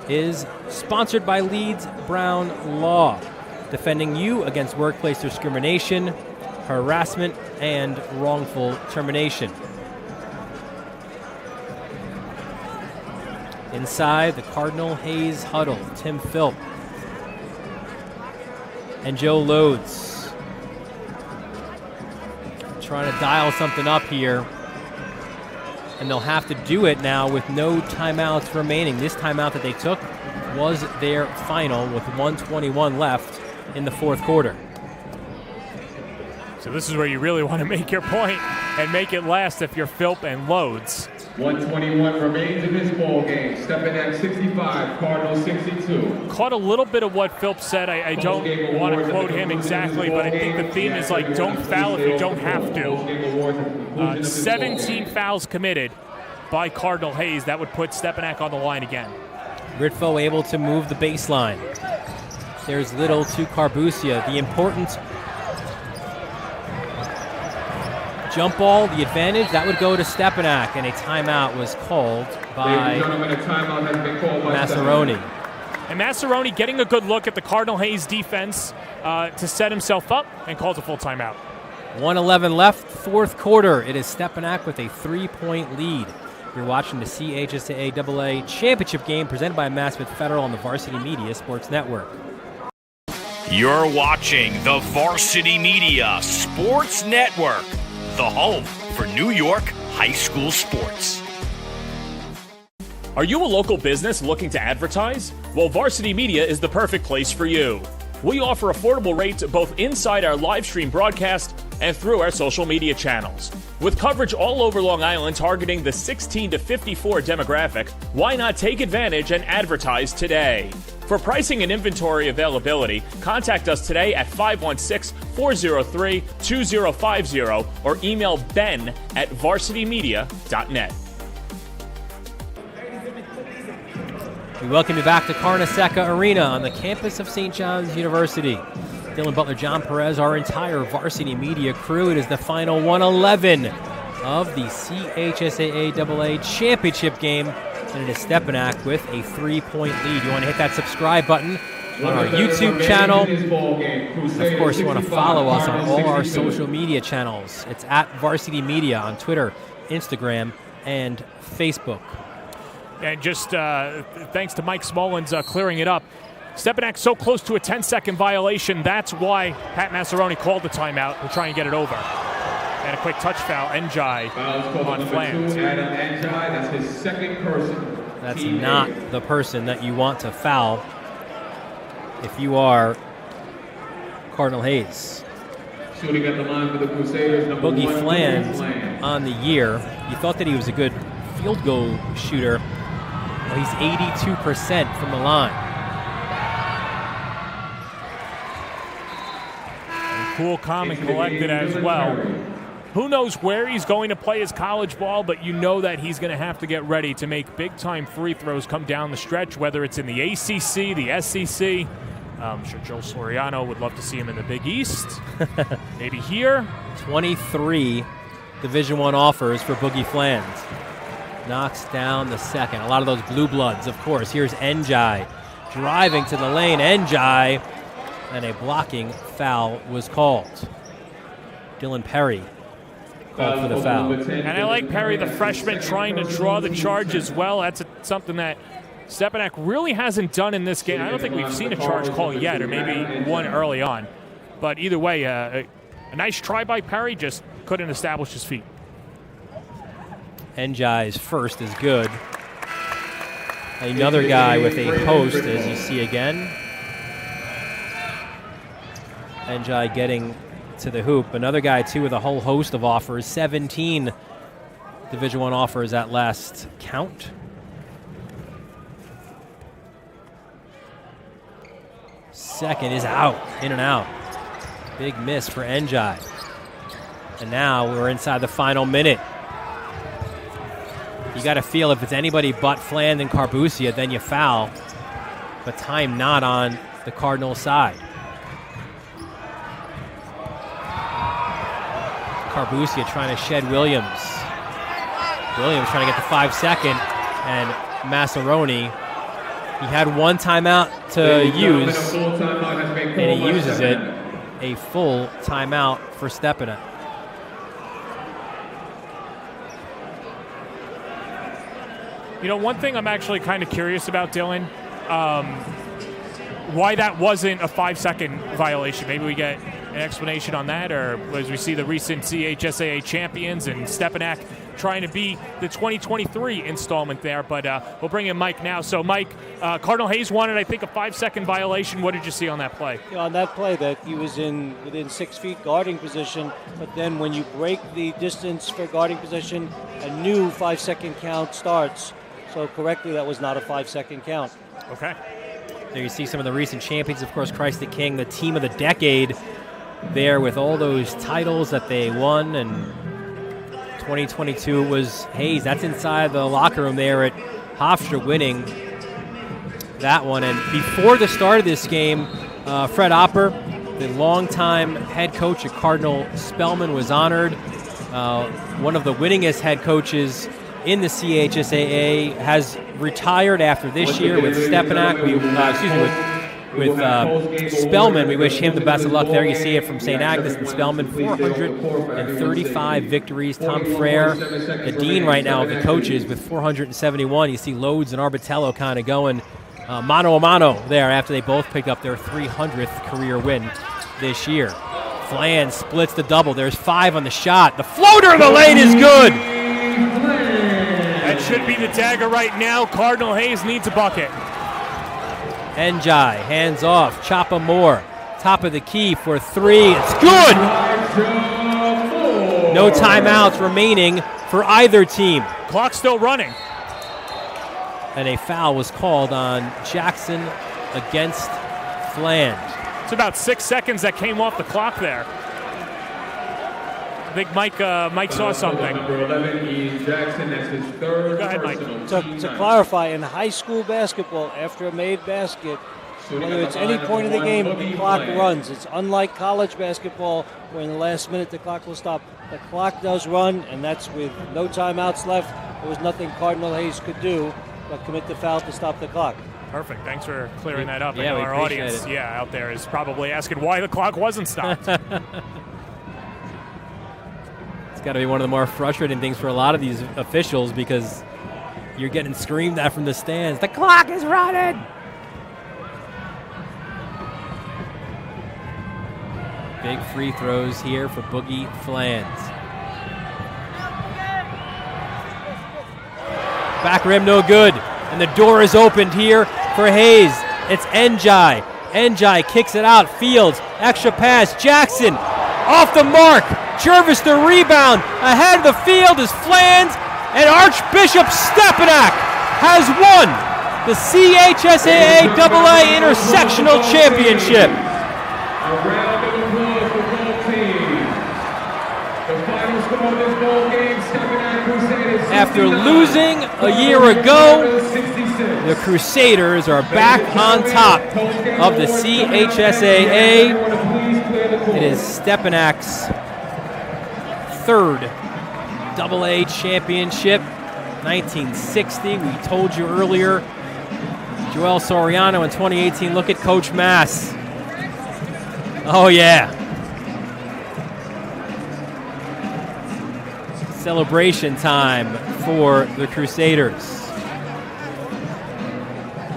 is sponsored by Leeds Brown Law, defending you against workplace discrimination, harassment, and wrongful termination. Inside the Cardinal Hayes huddle, Tim Philp and Joe Loads trying to dial something up here, and they'll have to do it now with no timeouts remaining. This timeout that they took was their final with 1:21 left in the fourth quarter. So this is where you really want to make your point and make it last if you're Philp and Loads. 1:21 remains in this ball game. Stepinac 65, Cardinal 62. Caught a little bit of what Philp said. I don't want to quote him exactly, but I think the theme is like, don't foul if you don't have to. 17 fouls committed by Cardinal Hayes. That would put Stepinac on the line again. Ritfo able to move the baseline. There's Little to Carbusia. The important jump ball, the advantage, that would go to Stepinac, and a timeout was called by Maceroni. And Maceroni getting a good look at the Cardinal Hayes defense to set himself up, and calls a full timeout. 1:11 left, fourth quarter. It is Stepinac with a 3-point lead. You're watching the CHSAA Championship game presented by Maspeth Federal on the Varsity Media Sports Network. You're watching the Varsity Media Sports Network, the home for New York high school sports. Are you a local business looking to advertise? Well, Varsity Media is the perfect place for you. We offer affordable rates both inside our live stream broadcast and through our social media channels. With coverage all over Long Island targeting the 16 to 54 demographic, why not take advantage and advertise today? For pricing and inventory availability, contact us today at 516-403-2050 or email ben@varsitymedia.net. We welcome you back to Carnesecca Arena on the campus of St. John's University. Dylan Butler, John Perez, our entire Varsity Media crew. It is the final 1:11 of the CHSAA Championship game, and it is Stepinac with a 3-point lead. You want to hit that subscribe button on our YouTube channel. Of course, you want to follow us on all our social media channels. It's at Varsity Media on Twitter, Instagram, and Facebook. And just thanks to Mike Smolens clearing it up. Stepinac so close to a 10-second violation. That's why Pat Maceroni called the timeout to try and get it over. And a quick touch foul, Njai on Flange. That's his second person. That's not the person that you want to foul if you are Cardinal Hayes. Shooting at the line for the Crusaders, Boogie Flange on the year. You thought that he was a good field goal shooter. Well, he's 82% from the line. Cool, calm, and collected as well. Who knows where he's going to play his college ball, but you know that he's going to have to get ready to make big-time free throws come down the stretch, whether it's in the ACC, the SEC. I'm sure Joe Soriano would love to see him in the Big East. Maybe here. 23 Division I offers for Boogie Flange. Knocks down the second. A lot of those blue bloods, of course. Here's Njai driving to the lane. Njai, and a blocking foul was called. Dylan Perry called for the foul. And I like Perry, the freshman, trying to draw the charge as well. That's something that Stepinac really hasn't done in this game. I don't think we've seen a charge call yet, or maybe one early on. But either way, a nice try by Perry, just couldn't establish his feet. Njai's first is good. Another guy with a post, as you see again. Njai getting to the hoop. Another guy, too, with a whole host of offers. 17 Division I offers at last count. Second is out, in and out. Big miss for Njai. And now we're inside the final minute. You got to feel if it's anybody but Fland and Carbusia, then you foul. But time not on the Cardinal side. Carbusia trying to shed Williams. Williams trying to get the 5-second, and Maceroni, he had one timeout to use, and he uses it. A full timeout for Stepinac. You know, one thing I'm actually kind of curious about, Dylan, why that wasn't a 5-second violation. Maybe we get an explanation on that, or as we see the recent CHSAA champions and Stepinac trying to be the 2023 installment there. But we'll bring in Mike now. So, Mike, Cardinal Hayes wanted, I think, a 5-second violation. What did you see on that play? Yeah, on that play, that he was within 6 feet guarding position, but then when you break the distance for guarding position, a new 5-second count starts. So correctly, that was not a 5-second count. Okay. There you see some of the recent champions, of course, Christ the King, the team of the decade there with all those titles that they won. And 2022 was Hayes. That's inside the locker room there at Hofstra winning that one. And before the start of this game, Fred Opper, the longtime head coach at Cardinal Spellman, was honored. One of the winningest head coaches in the CHSAA, has retired after this year with Stepinac. With Spellman. We wish him the best of luck there. You see it from St. Agnes and Spellman. 435 victories. Tom Frere, the dean right now of the coaches, with 471. You see Lodes and Arbitello kind of going mano a mano there after they both picked up their 300th career win this year. Flan splits the double. There's 5 on the shot. The floater in the lane is good. That should be the dagger right now. Cardinal Hayes needs a bucket. Njai, hands off. Choppa Moore, top of the key for 3. It's good. No timeouts remaining for either team. Clock's still running. And a foul was called on Jackson against Fland. It's about 6 seconds that came off the clock there. I think Mike saw something. Number 11, Ian Jackson, that's his third. Go ahead, Mike. To clarify, in high school basketball, after a made basket, whether it's any point of the game, the clock runs. It's unlike college basketball, where in the last minute the clock will stop. The clock does run, and that's with no timeouts left. There was nothing Cardinal Hayes could do but commit the foul to stop the clock. Perfect. Thanks for clearing that up. Yeah, I know we our appreciate audience, it. out there is probably asking why the clock wasn't stopped. It's got to be one of the more frustrating things for a lot of these officials, because you're getting screamed at from the stands. The clock is running! Big free throws here for Boogie Flans. Back rim no good. And the door is opened here for Hayes. It's Njai. Njai kicks it out. Fields. Extra pass. Jackson off the mark. Jervis the rebound. Ahead of the field is Flans. And Archbishop Stepinac has won the CHSAA AA Intersectional Championship. A round of applause for both teams. The final score of this ball game, Stepinac Crusaders 69, After losing a year ago, the Crusaders are back on top of the CHSAA. It is Stepinac's third AA championship. 1960, we told you earlier. Joel Soriano in 2018. Look at Coach Mass. Oh, yeah. Celebration time for the Crusaders.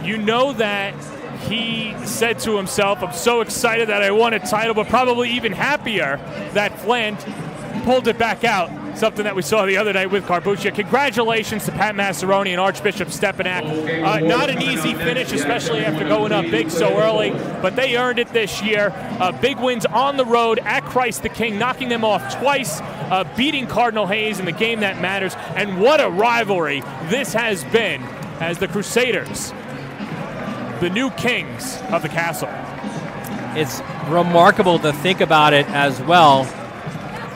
You know that he said to himself, I'm so excited that I won a title, but probably even happier that Fland pulled it back out something that we saw the other night with Carbuccia. Congratulations to Pat Maceroni and Archbishop Stepinac. Not an easy finish, especially after going up big so early, but they earned it this year. Big wins on the road at Christ the King, knocking them off twice, beating Cardinal Hayes in the game that matters. And what a rivalry this has been as the Crusaders, the new kings of the castle. It's remarkable to think about it as well,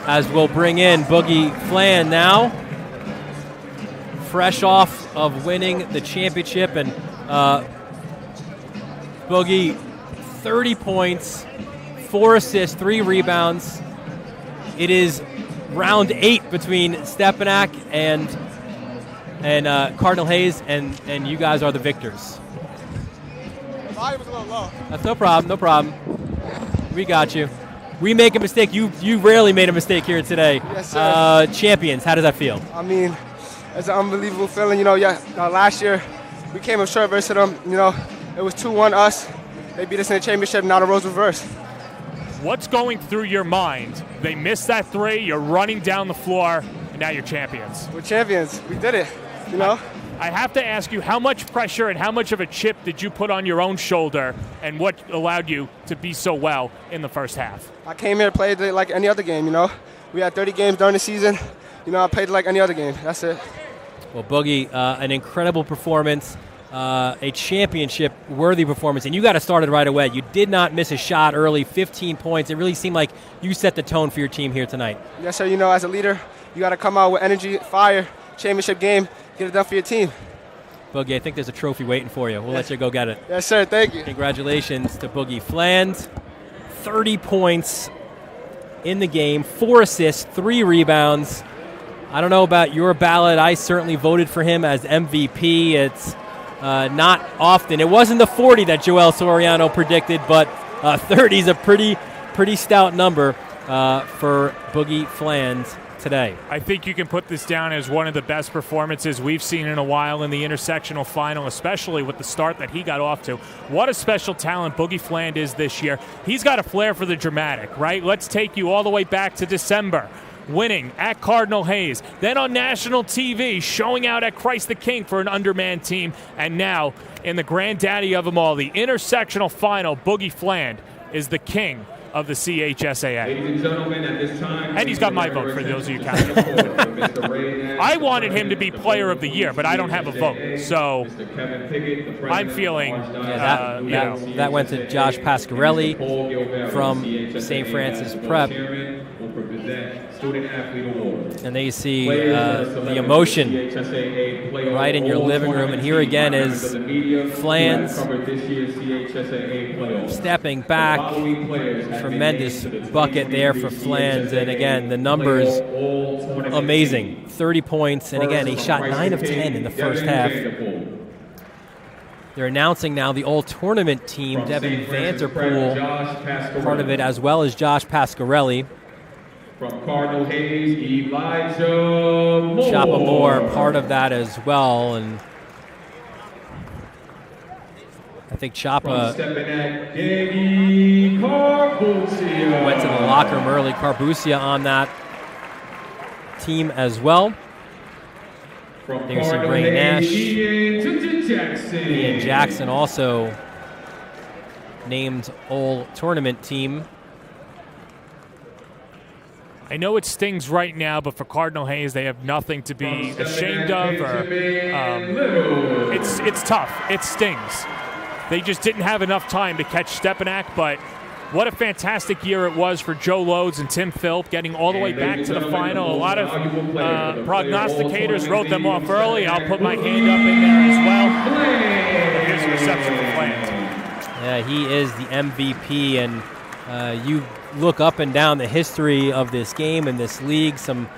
as we'll bring in Boogie Flan now, fresh off of winning the championship. And Boogie, 30 points, 4 assists, 3 rebounds. It is round 8 between Stepinac and Cardinal Hayes, and you guys are the victors. The volume was a little low. That's no problem, no problem. We got you. We make a mistake. You rarely made a mistake here today. Yes, sir. Champions, how does that feel? I mean, it's an unbelievable feeling. Last year we came up short versus them. It was 2-1 us. They beat us in the championship, now the roles reverse. What's going through your mind? They missed that 3, you're running down the floor, and now you're champions. We're champions. We did it, I have to ask you, how much pressure and how much of a chip did you put on your own shoulder, and what allowed you to be so well in the first half? I came here, played it like any other game, We had 30 games during the season. I played it like any other game. That's it. Well, Boogie, an incredible performance, a championship-worthy performance, and you got it started right away. You did not miss a shot early, 15 points. It really seemed like you set the tone for your team here tonight. Yes, sir. As a leader, you got to come out with energy, fire, championship game, get it done for your team. Boogie, I think there's a trophy waiting for you. We'll let you go get it. Yes, sir. Thank you. Congratulations to Boogie Fland. 30 points in the game, 4 assists, 3 rebounds. I don't know about your ballot. I certainly voted for him as MVP. It's not often. It wasn't the 40 that Joel Soriano predicted, but 30 is a pretty stout number for Boogie Fland today. I think you can put this down as one of the best performances we've seen in a while in the intersectional final, especially with the start that he got off to. What a special talent Boogie Fland is this year. He's got a flair for the dramatic, right? Let's take you all the way back to December, winning at Cardinal Hayes, then on national TV, showing out at Christ the King for an undermanned team, and now in the granddaddy of them all, the intersectional final, Boogie Fland is the king of the CHSAA. Ladies and gentlemen, at this time, and he's got my vote for those of you counting. I wanted him to be player of the year, but I don't have a vote. So I'm feeling that went to Josh Pasquarelli from St. Francis Prep. And there you see the emotion right in your living room. And here again is Fland's stepping back. Tremendous bucket there for Fland. And again, the numbers amazing. 30 points. And again, he shot 9 of 10 in the first half. They're announcing now the all-tournament team. Devin Vanterpool, part of it, as well as Josh Pasquarelli. From Cardinal Hayes, Elijah Moore. Chapa Moore, part of that as well. And I think Chapa went to the locker room early. Carbuccia on that team as well. There you see Ray Nash. Ian Jackson also named all-tournament team. I know it stings right now, but for Cardinal Hayes, they have nothing to be ashamed of. It's tough. It stings. They just didn't have enough time to catch Stepinac, but what a fantastic year it was for Joe Lodes and Tim Philp, getting all the way back to the final. A lot of prognosticators wrote them off early. I'll put my hand up in there as well. Here's the reception for Fland. Yeah, he is the MVP, and you look up and down the history of this game and this league. Some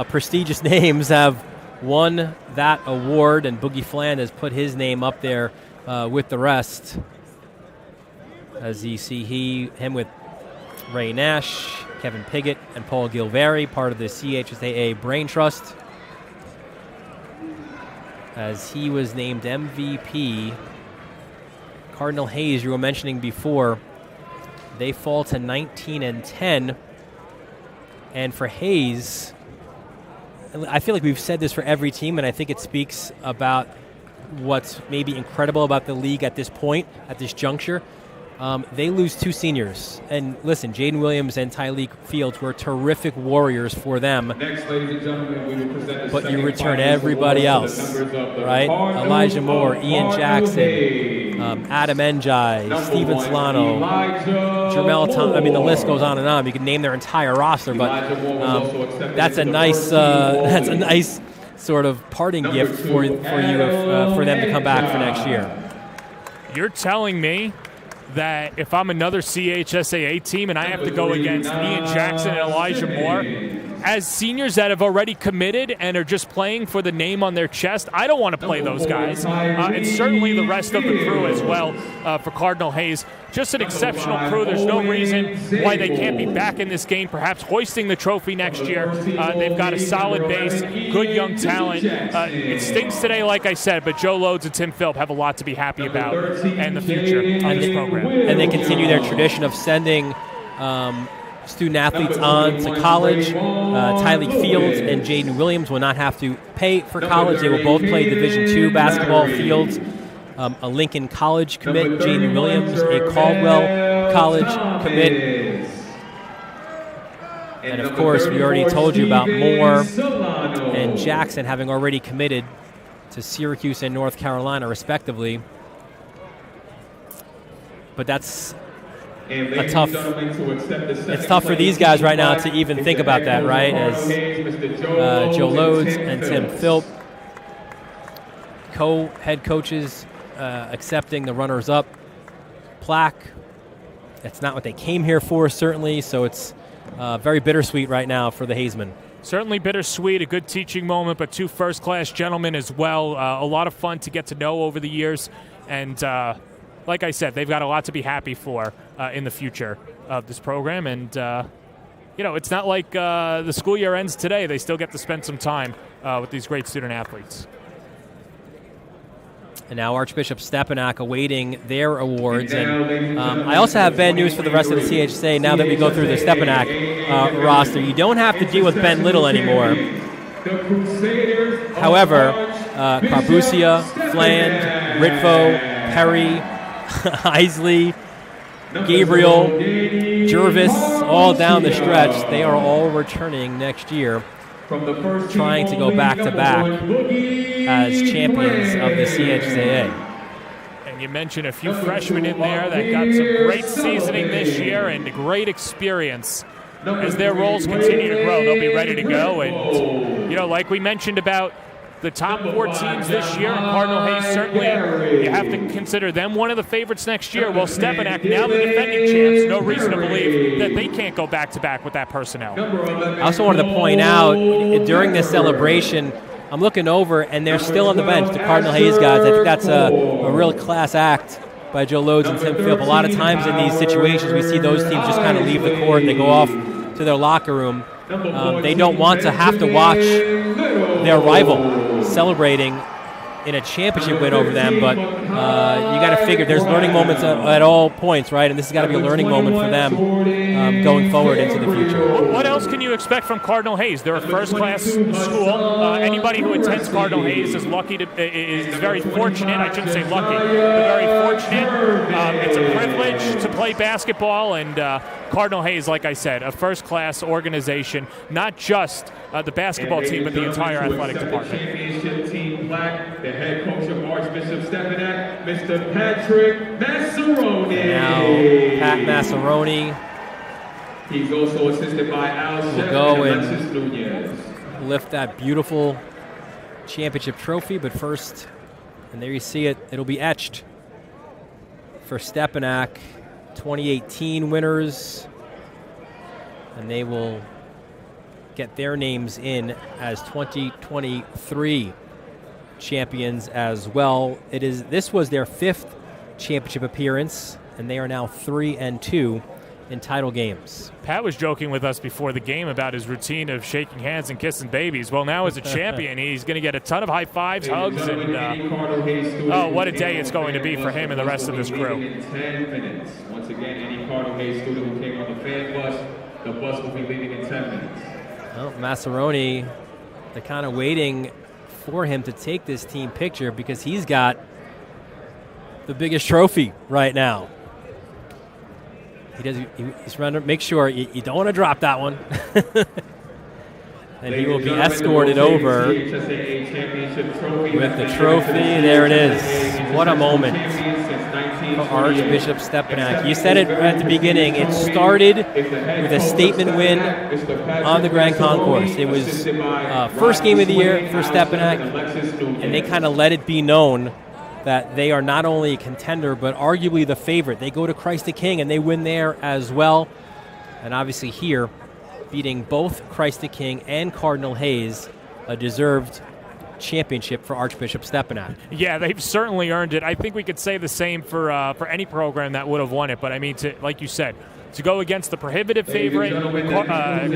prestigious names have won that award, and Boogie Fland has put his name up there with the rest. As you see him with Ray Nash, Kevin Piggott, and Paul Gilvary, part of the CHSAA Brain Trust. As he was named MVP. Cardinal Hayes, you were mentioning before, they fall to 19-10. And for Hayes, I feel like we've said this for every team, and I think it speaks about what's maybe incredible about the league at this point, at this juncture. They lose 2 seniors. And listen, Jaden Williams and Tyleek Fields were terrific warriors for them. Next, ladies and gentlemen, we will present the but you return everybody else, right? Elijah Moore, Ian Jackson, Adam Njai, Steven Solano, Jermel Thomas. I mean, the list goes on and on. You can name their entire roster, but that's a nice sort of parting gift for you for them to come back for next year. You're telling me that if I'm another CHSAA team and I have to go against Ian Jackson and Elijah Moore, as seniors that have already committed and are just playing for the name on their chest, I don't want to play those guys. And certainly the rest of the crew as well for Cardinal Hayes. Just an exceptional crew. There's no reason why they can't be back in this game, perhaps hoisting the trophy next year. They've got a solid base, good young talent. It stinks today, like I said, but Joe Lodes and Tim Philp have a lot to be happy about and the future of this program. And they continue their tradition of sending student athletes on to college. Tyleek Fields and Jaden Williams will not have to pay for college. They will both play Division II basketball. Fields, a Lincoln College commit. Jaden Williams, a Caldwell College commit. And of course, we already told you about Moore and Jackson having already committed to Syracuse and North Carolina, respectively. But that's it's tough for these guys right now to even think about that, right? As Joe Lodes and Tim Philp, co-head coaches, accepting the runners-up plaque. That's not what they came here for, certainly, so it's very bittersweet right now for the Hazemen. Certainly bittersweet, a good teaching moment, but 2 first-class gentlemen as well. A lot of fun to get to know over the years, and like I said, they've got a lot to be happy for in the future of this program. And, it's not like the school year ends today. They still get to spend some time with these great student athletes. And now Archbishop Stepinac awaiting their awards. And I also have bad news for the rest of the CHSAA now that we go through the Stepinac roster. You don't have to deal with Ben Little anymore. However, Carbucia, Fland, Ritvo, Perry, Isley, Gabriel, Jervis, all down the stretch. They are all returning next year, trying to go back-to-back as champions of the CHSAA. And you mentioned a few freshmen in there that got some great seasoning this year and great experience. As their roles continue to grow, they'll be ready to go. And, like we mentioned about the top 4 teams this year, and Cardinal Hayes, certainly you have to consider them one of the favorites next year. Well, Stepinac, now the defending champs, no reason to believe that they can't go back-to-back with that personnel. I also wanted to point out, during this celebration, I'm looking over, and they're still on the bench, the Cardinal Hayes guys. I think that's a real class act by Joe Lodes and Tim Philp. A lot of times in these situations, we see those teams just kind of leave the court. They go off to their locker room. They don't want to have to watch their rival celebrating in a championship win over them, but you got to figure there's learning moments at all points, right? And this has got to be a learning moment for them going forward into the future. What else can you expect from Cardinal Hayes? They're a first-class school. Anybody who attends Cardinal Hayes is is very fortunate. I shouldn't say lucky, but very fortunate. It's a privilege to play basketball, and Cardinal Hayes, like I said, a first-class organization, not just the basketball team, but the entire athletic department. Championship team plaque, the head coach of Archbishop Stepinac, Mr. Patrick Maceroni. Now, Pat Maceroni. He's also assisted by Al Shep go and Alexis Nunez. Lift that beautiful championship trophy, but first, and there you see it, it'll be etched for Stepinac, 2018 winners, and they will get their names in as 2023 champions as well. This was their 5th championship appearance, and they are now 3-2 in title games. Pat was joking with us before the game about his routine of shaking hands and kissing babies. Well, now as a champion, he's going to get a ton of high fives, hugs, and what a day it's going to be for him and the rest of this crew. 10 minutes. Once again, any Cardinal Hayes student who came on the fan bus, the bus will be leaving in 10 minutes. Well, Maceroni They're kind of waiting for him to take this team picture because he's got the biggest trophy right now. He's trying to make sure you don't want to drop that one. And he will be escorted over with the trophy. There it is. What a moment for Archbishop Stepinac. You said it at the beginning. It started with a statement win on the Grand Concourse. It was first game of the year for Stepinac, and they kind of let it be known that they are not only a contender, but arguably the favorite. They go to Christ the King, and they win there as well. And obviously here, beating both Christ the King and Cardinal Hayes, a deserved championship for Archbishop Stepinac. Yeah, they've certainly earned it. I think we could say the same for any program that would have won it. But I mean, like you said, to go against the prohibitive favorite,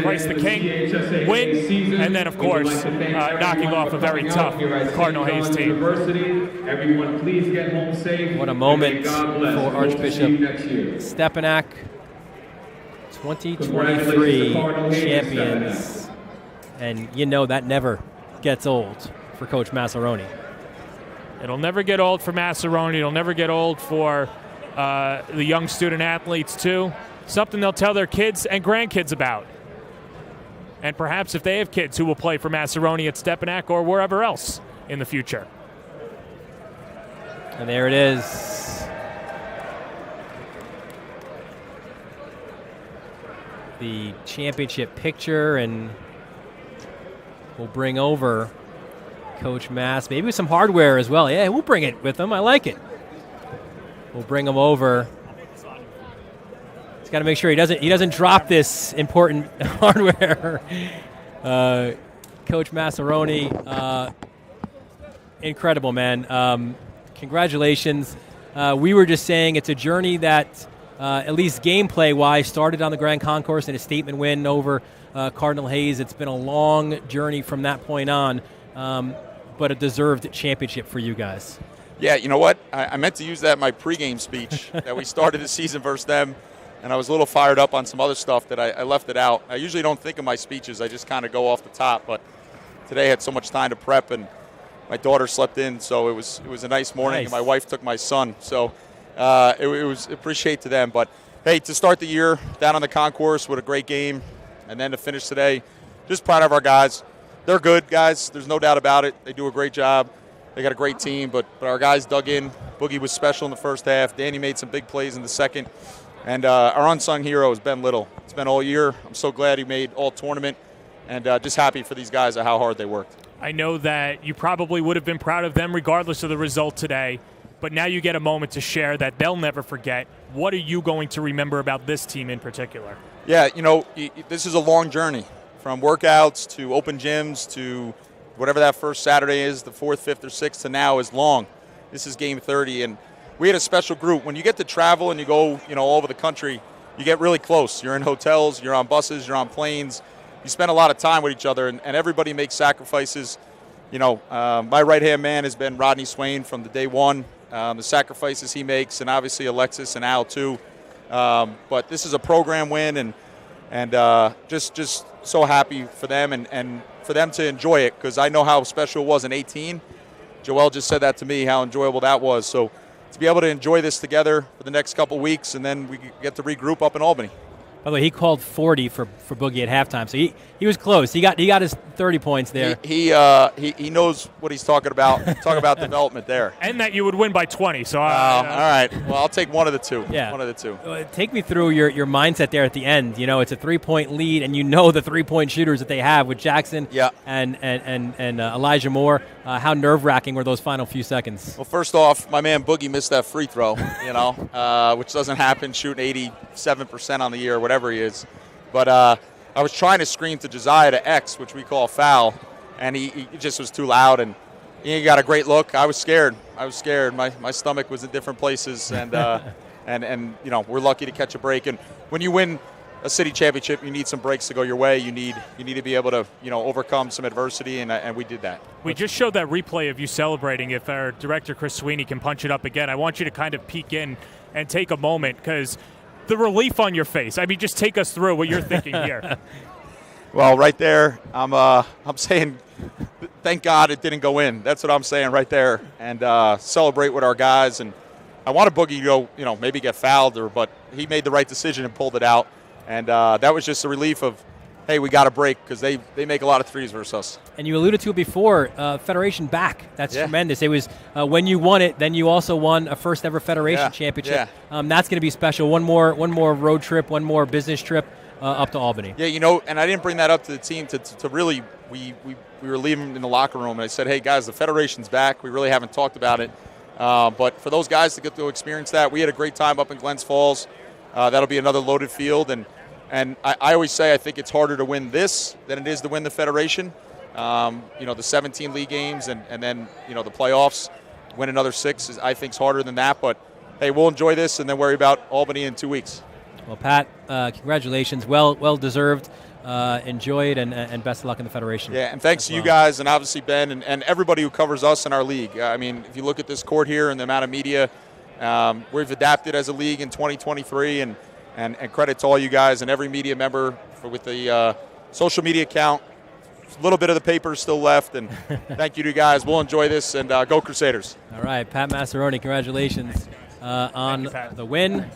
Christ the King, win, and then, of course, knocking off a very tough Cardinal Hayes team. Everyone, please get home safe. What a moment for Archbishop Stepinac. 2023 champions. And you know that never gets old for Coach Maceroni. It'll never get old for Maceroni. It'll never get old for the young student athletes, too. Something they'll tell their kids and grandkids about. And perhaps if they have kids who will play for Maceroni at Stepinac or wherever else in the future. And there it is. The championship picture, and we'll bring over Coach Mass, maybe with some hardware as well. Yeah, we'll bring it with him. I like it. We'll bring him over. He's got to make sure he doesn't drop this important hardware. Coach Maceroni, incredible, man. Congratulations. We were just saying it's a journey that, at least gameplay-wise, started on the Grand Concourse in a statement win over Cardinal Hayes. It's been a long journey from that point on, but a deserved championship for you guys. Yeah, you know what? I meant to use that in my pregame speech that we started the season versus them, and I was a little fired up on some other stuff that I left it out. I usually don't think of my speeches. I just kind of go off the top, but today I had so much time to prep, and my daughter slept in, so it was a nice morning, and my wife took my son, so it was appreciate to them. But, hey, to start the year down on the concourse with a great game, and then to finish today, just proud of our guys. They're good guys. There's no doubt about it. They do a great job. They got a great team, but our guys dug in. Boogie was special in the first half. Danny made some big plays in the second. And our unsung hero is Ben Little. It's been all year. I'm so glad he made all tournament, and just happy for these guys at how hard they worked. I know that you probably would have been proud of them regardless of the result today, but now you get a moment to share that they'll never forget. What are you going to remember about this team in particular? Yeah, you know, this is a long journey, from workouts to open gyms to whatever that first Saturday is, the 4th, 5th, or 6th to now is long. This is game 30, and we had a special group. When you get to travel and you go, all over the country, you get really close. You're in hotels, you're on buses, you're on planes. You spend a lot of time with each other, and everybody makes sacrifices. My right-hand man has been Rodney Swain from the day one, the sacrifices he makes, and obviously Alexis and Al too. But this is a program win, and just so happy for them and for them to enjoy it, because I know how special it was in 18. Joel just said that to me, how enjoyable that was. So to be able to enjoy this together for the next couple weeks, and then we get to regroup up in Albany. By the way, he called 40 for Boogie at halftime, so he was close. He got his 30 points there. He knows what he's talking about. Talk about development there. And that you would win by 20. So all right. Well, I'll take one of the two. Yeah. One of the two. Take me through your mindset there at the end. It's a 3-point lead, and the 3-point shooters that they have with Jackson and Elijah Moore. How nerve-wracking were those final few seconds? Well, first off, my man Boogie missed that free throw, which doesn't happen, shooting 87% on the year, whatever he is. But I was trying to scream to Josiah to X, which we call foul, and he just was too loud, and he got a great look. I was scared. My stomach was in different places, and we're lucky to catch a break. And when you win a city championship, you need some breaks to go your way. You need to be able to overcome some adversity, and we did that. We just showed that replay of you celebrating. If our director Chris Sweeney can punch it up again, I want you to kind of peek in and take a moment, because the relief on your face. I mean, just take us through what you're thinking here. Well, right there, I'm saying thank God it didn't go in. That's what I'm saying right there. And celebrate with our guys. And I want Boogie to go, maybe get fouled, but he made the right decision and pulled it out. And that was just a relief of, hey, we got a break because they make a lot of threes versus us. And you alluded to it before, Federation back. That's tremendous. It was when you won it, then you also won a first ever Federation championship. Yeah. That's going to be special. One more road trip, one more business trip up to Albany. Yeah, and I didn't bring that up to the team to really, we were leaving in the locker room, and I said, hey, guys, the Federation's back. We really haven't talked about it. But for those guys to get to experience that, we had a great time up in Glens Falls. That'll be another loaded field. And I always say I think it's harder to win this than it is to win the Federation. The 17 league games and then, the playoffs, win another 6 is, I think, is harder than that. But, hey, we'll enjoy this and then worry about Albany in 2 weeks. Well, Pat, congratulations. Well deserved. Enjoy it and best of luck in the Federation. Yeah, and thanks to you guys and obviously Ben and everybody who covers us in our league. I mean, if you look at this court here and the amount of media, we've adapted as a league in 2023 and credit to all you guys and every media member with the social media account. A little bit of the paper is still left, and thank you to you guys. We'll enjoy this, and go Crusaders. All right, Pat Maceroni, congratulations on the win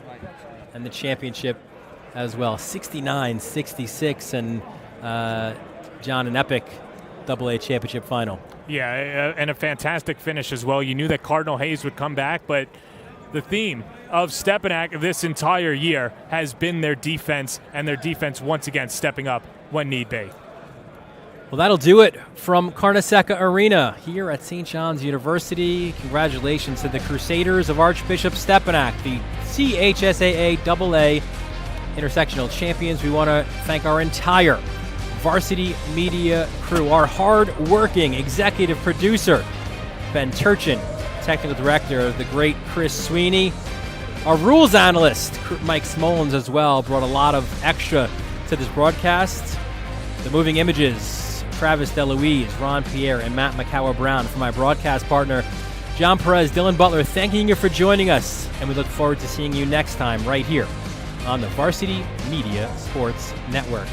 and the championship as well. 69-66, and John, an epic AA championship final. Yeah, and a fantastic finish as well. You knew that Cardinal Hayes would come back, but the theme of Stepinac this entire year has been their defense, and their defense once again stepping up when need be. Well, that'll do it from Carnesecca Arena here at St. John's University. Congratulations to the Crusaders of Archbishop Stepinac, the CHSAA AA intersectional champions. We want to thank our entire varsity media crew, our hard-working executive producer, Ben Turchin, technical director, the great Chris Sweeney, our rules analyst, Mike Smolens as well, brought a lot of extra to this broadcast. The moving images, Travis DeLuise, Ron Pierre, and Matt McCower-Brown. For my broadcast partner, John Perez, Dylan Butler, thanking you for joining us, and we look forward to seeing you next time right here on the Varsity Media Sports Network.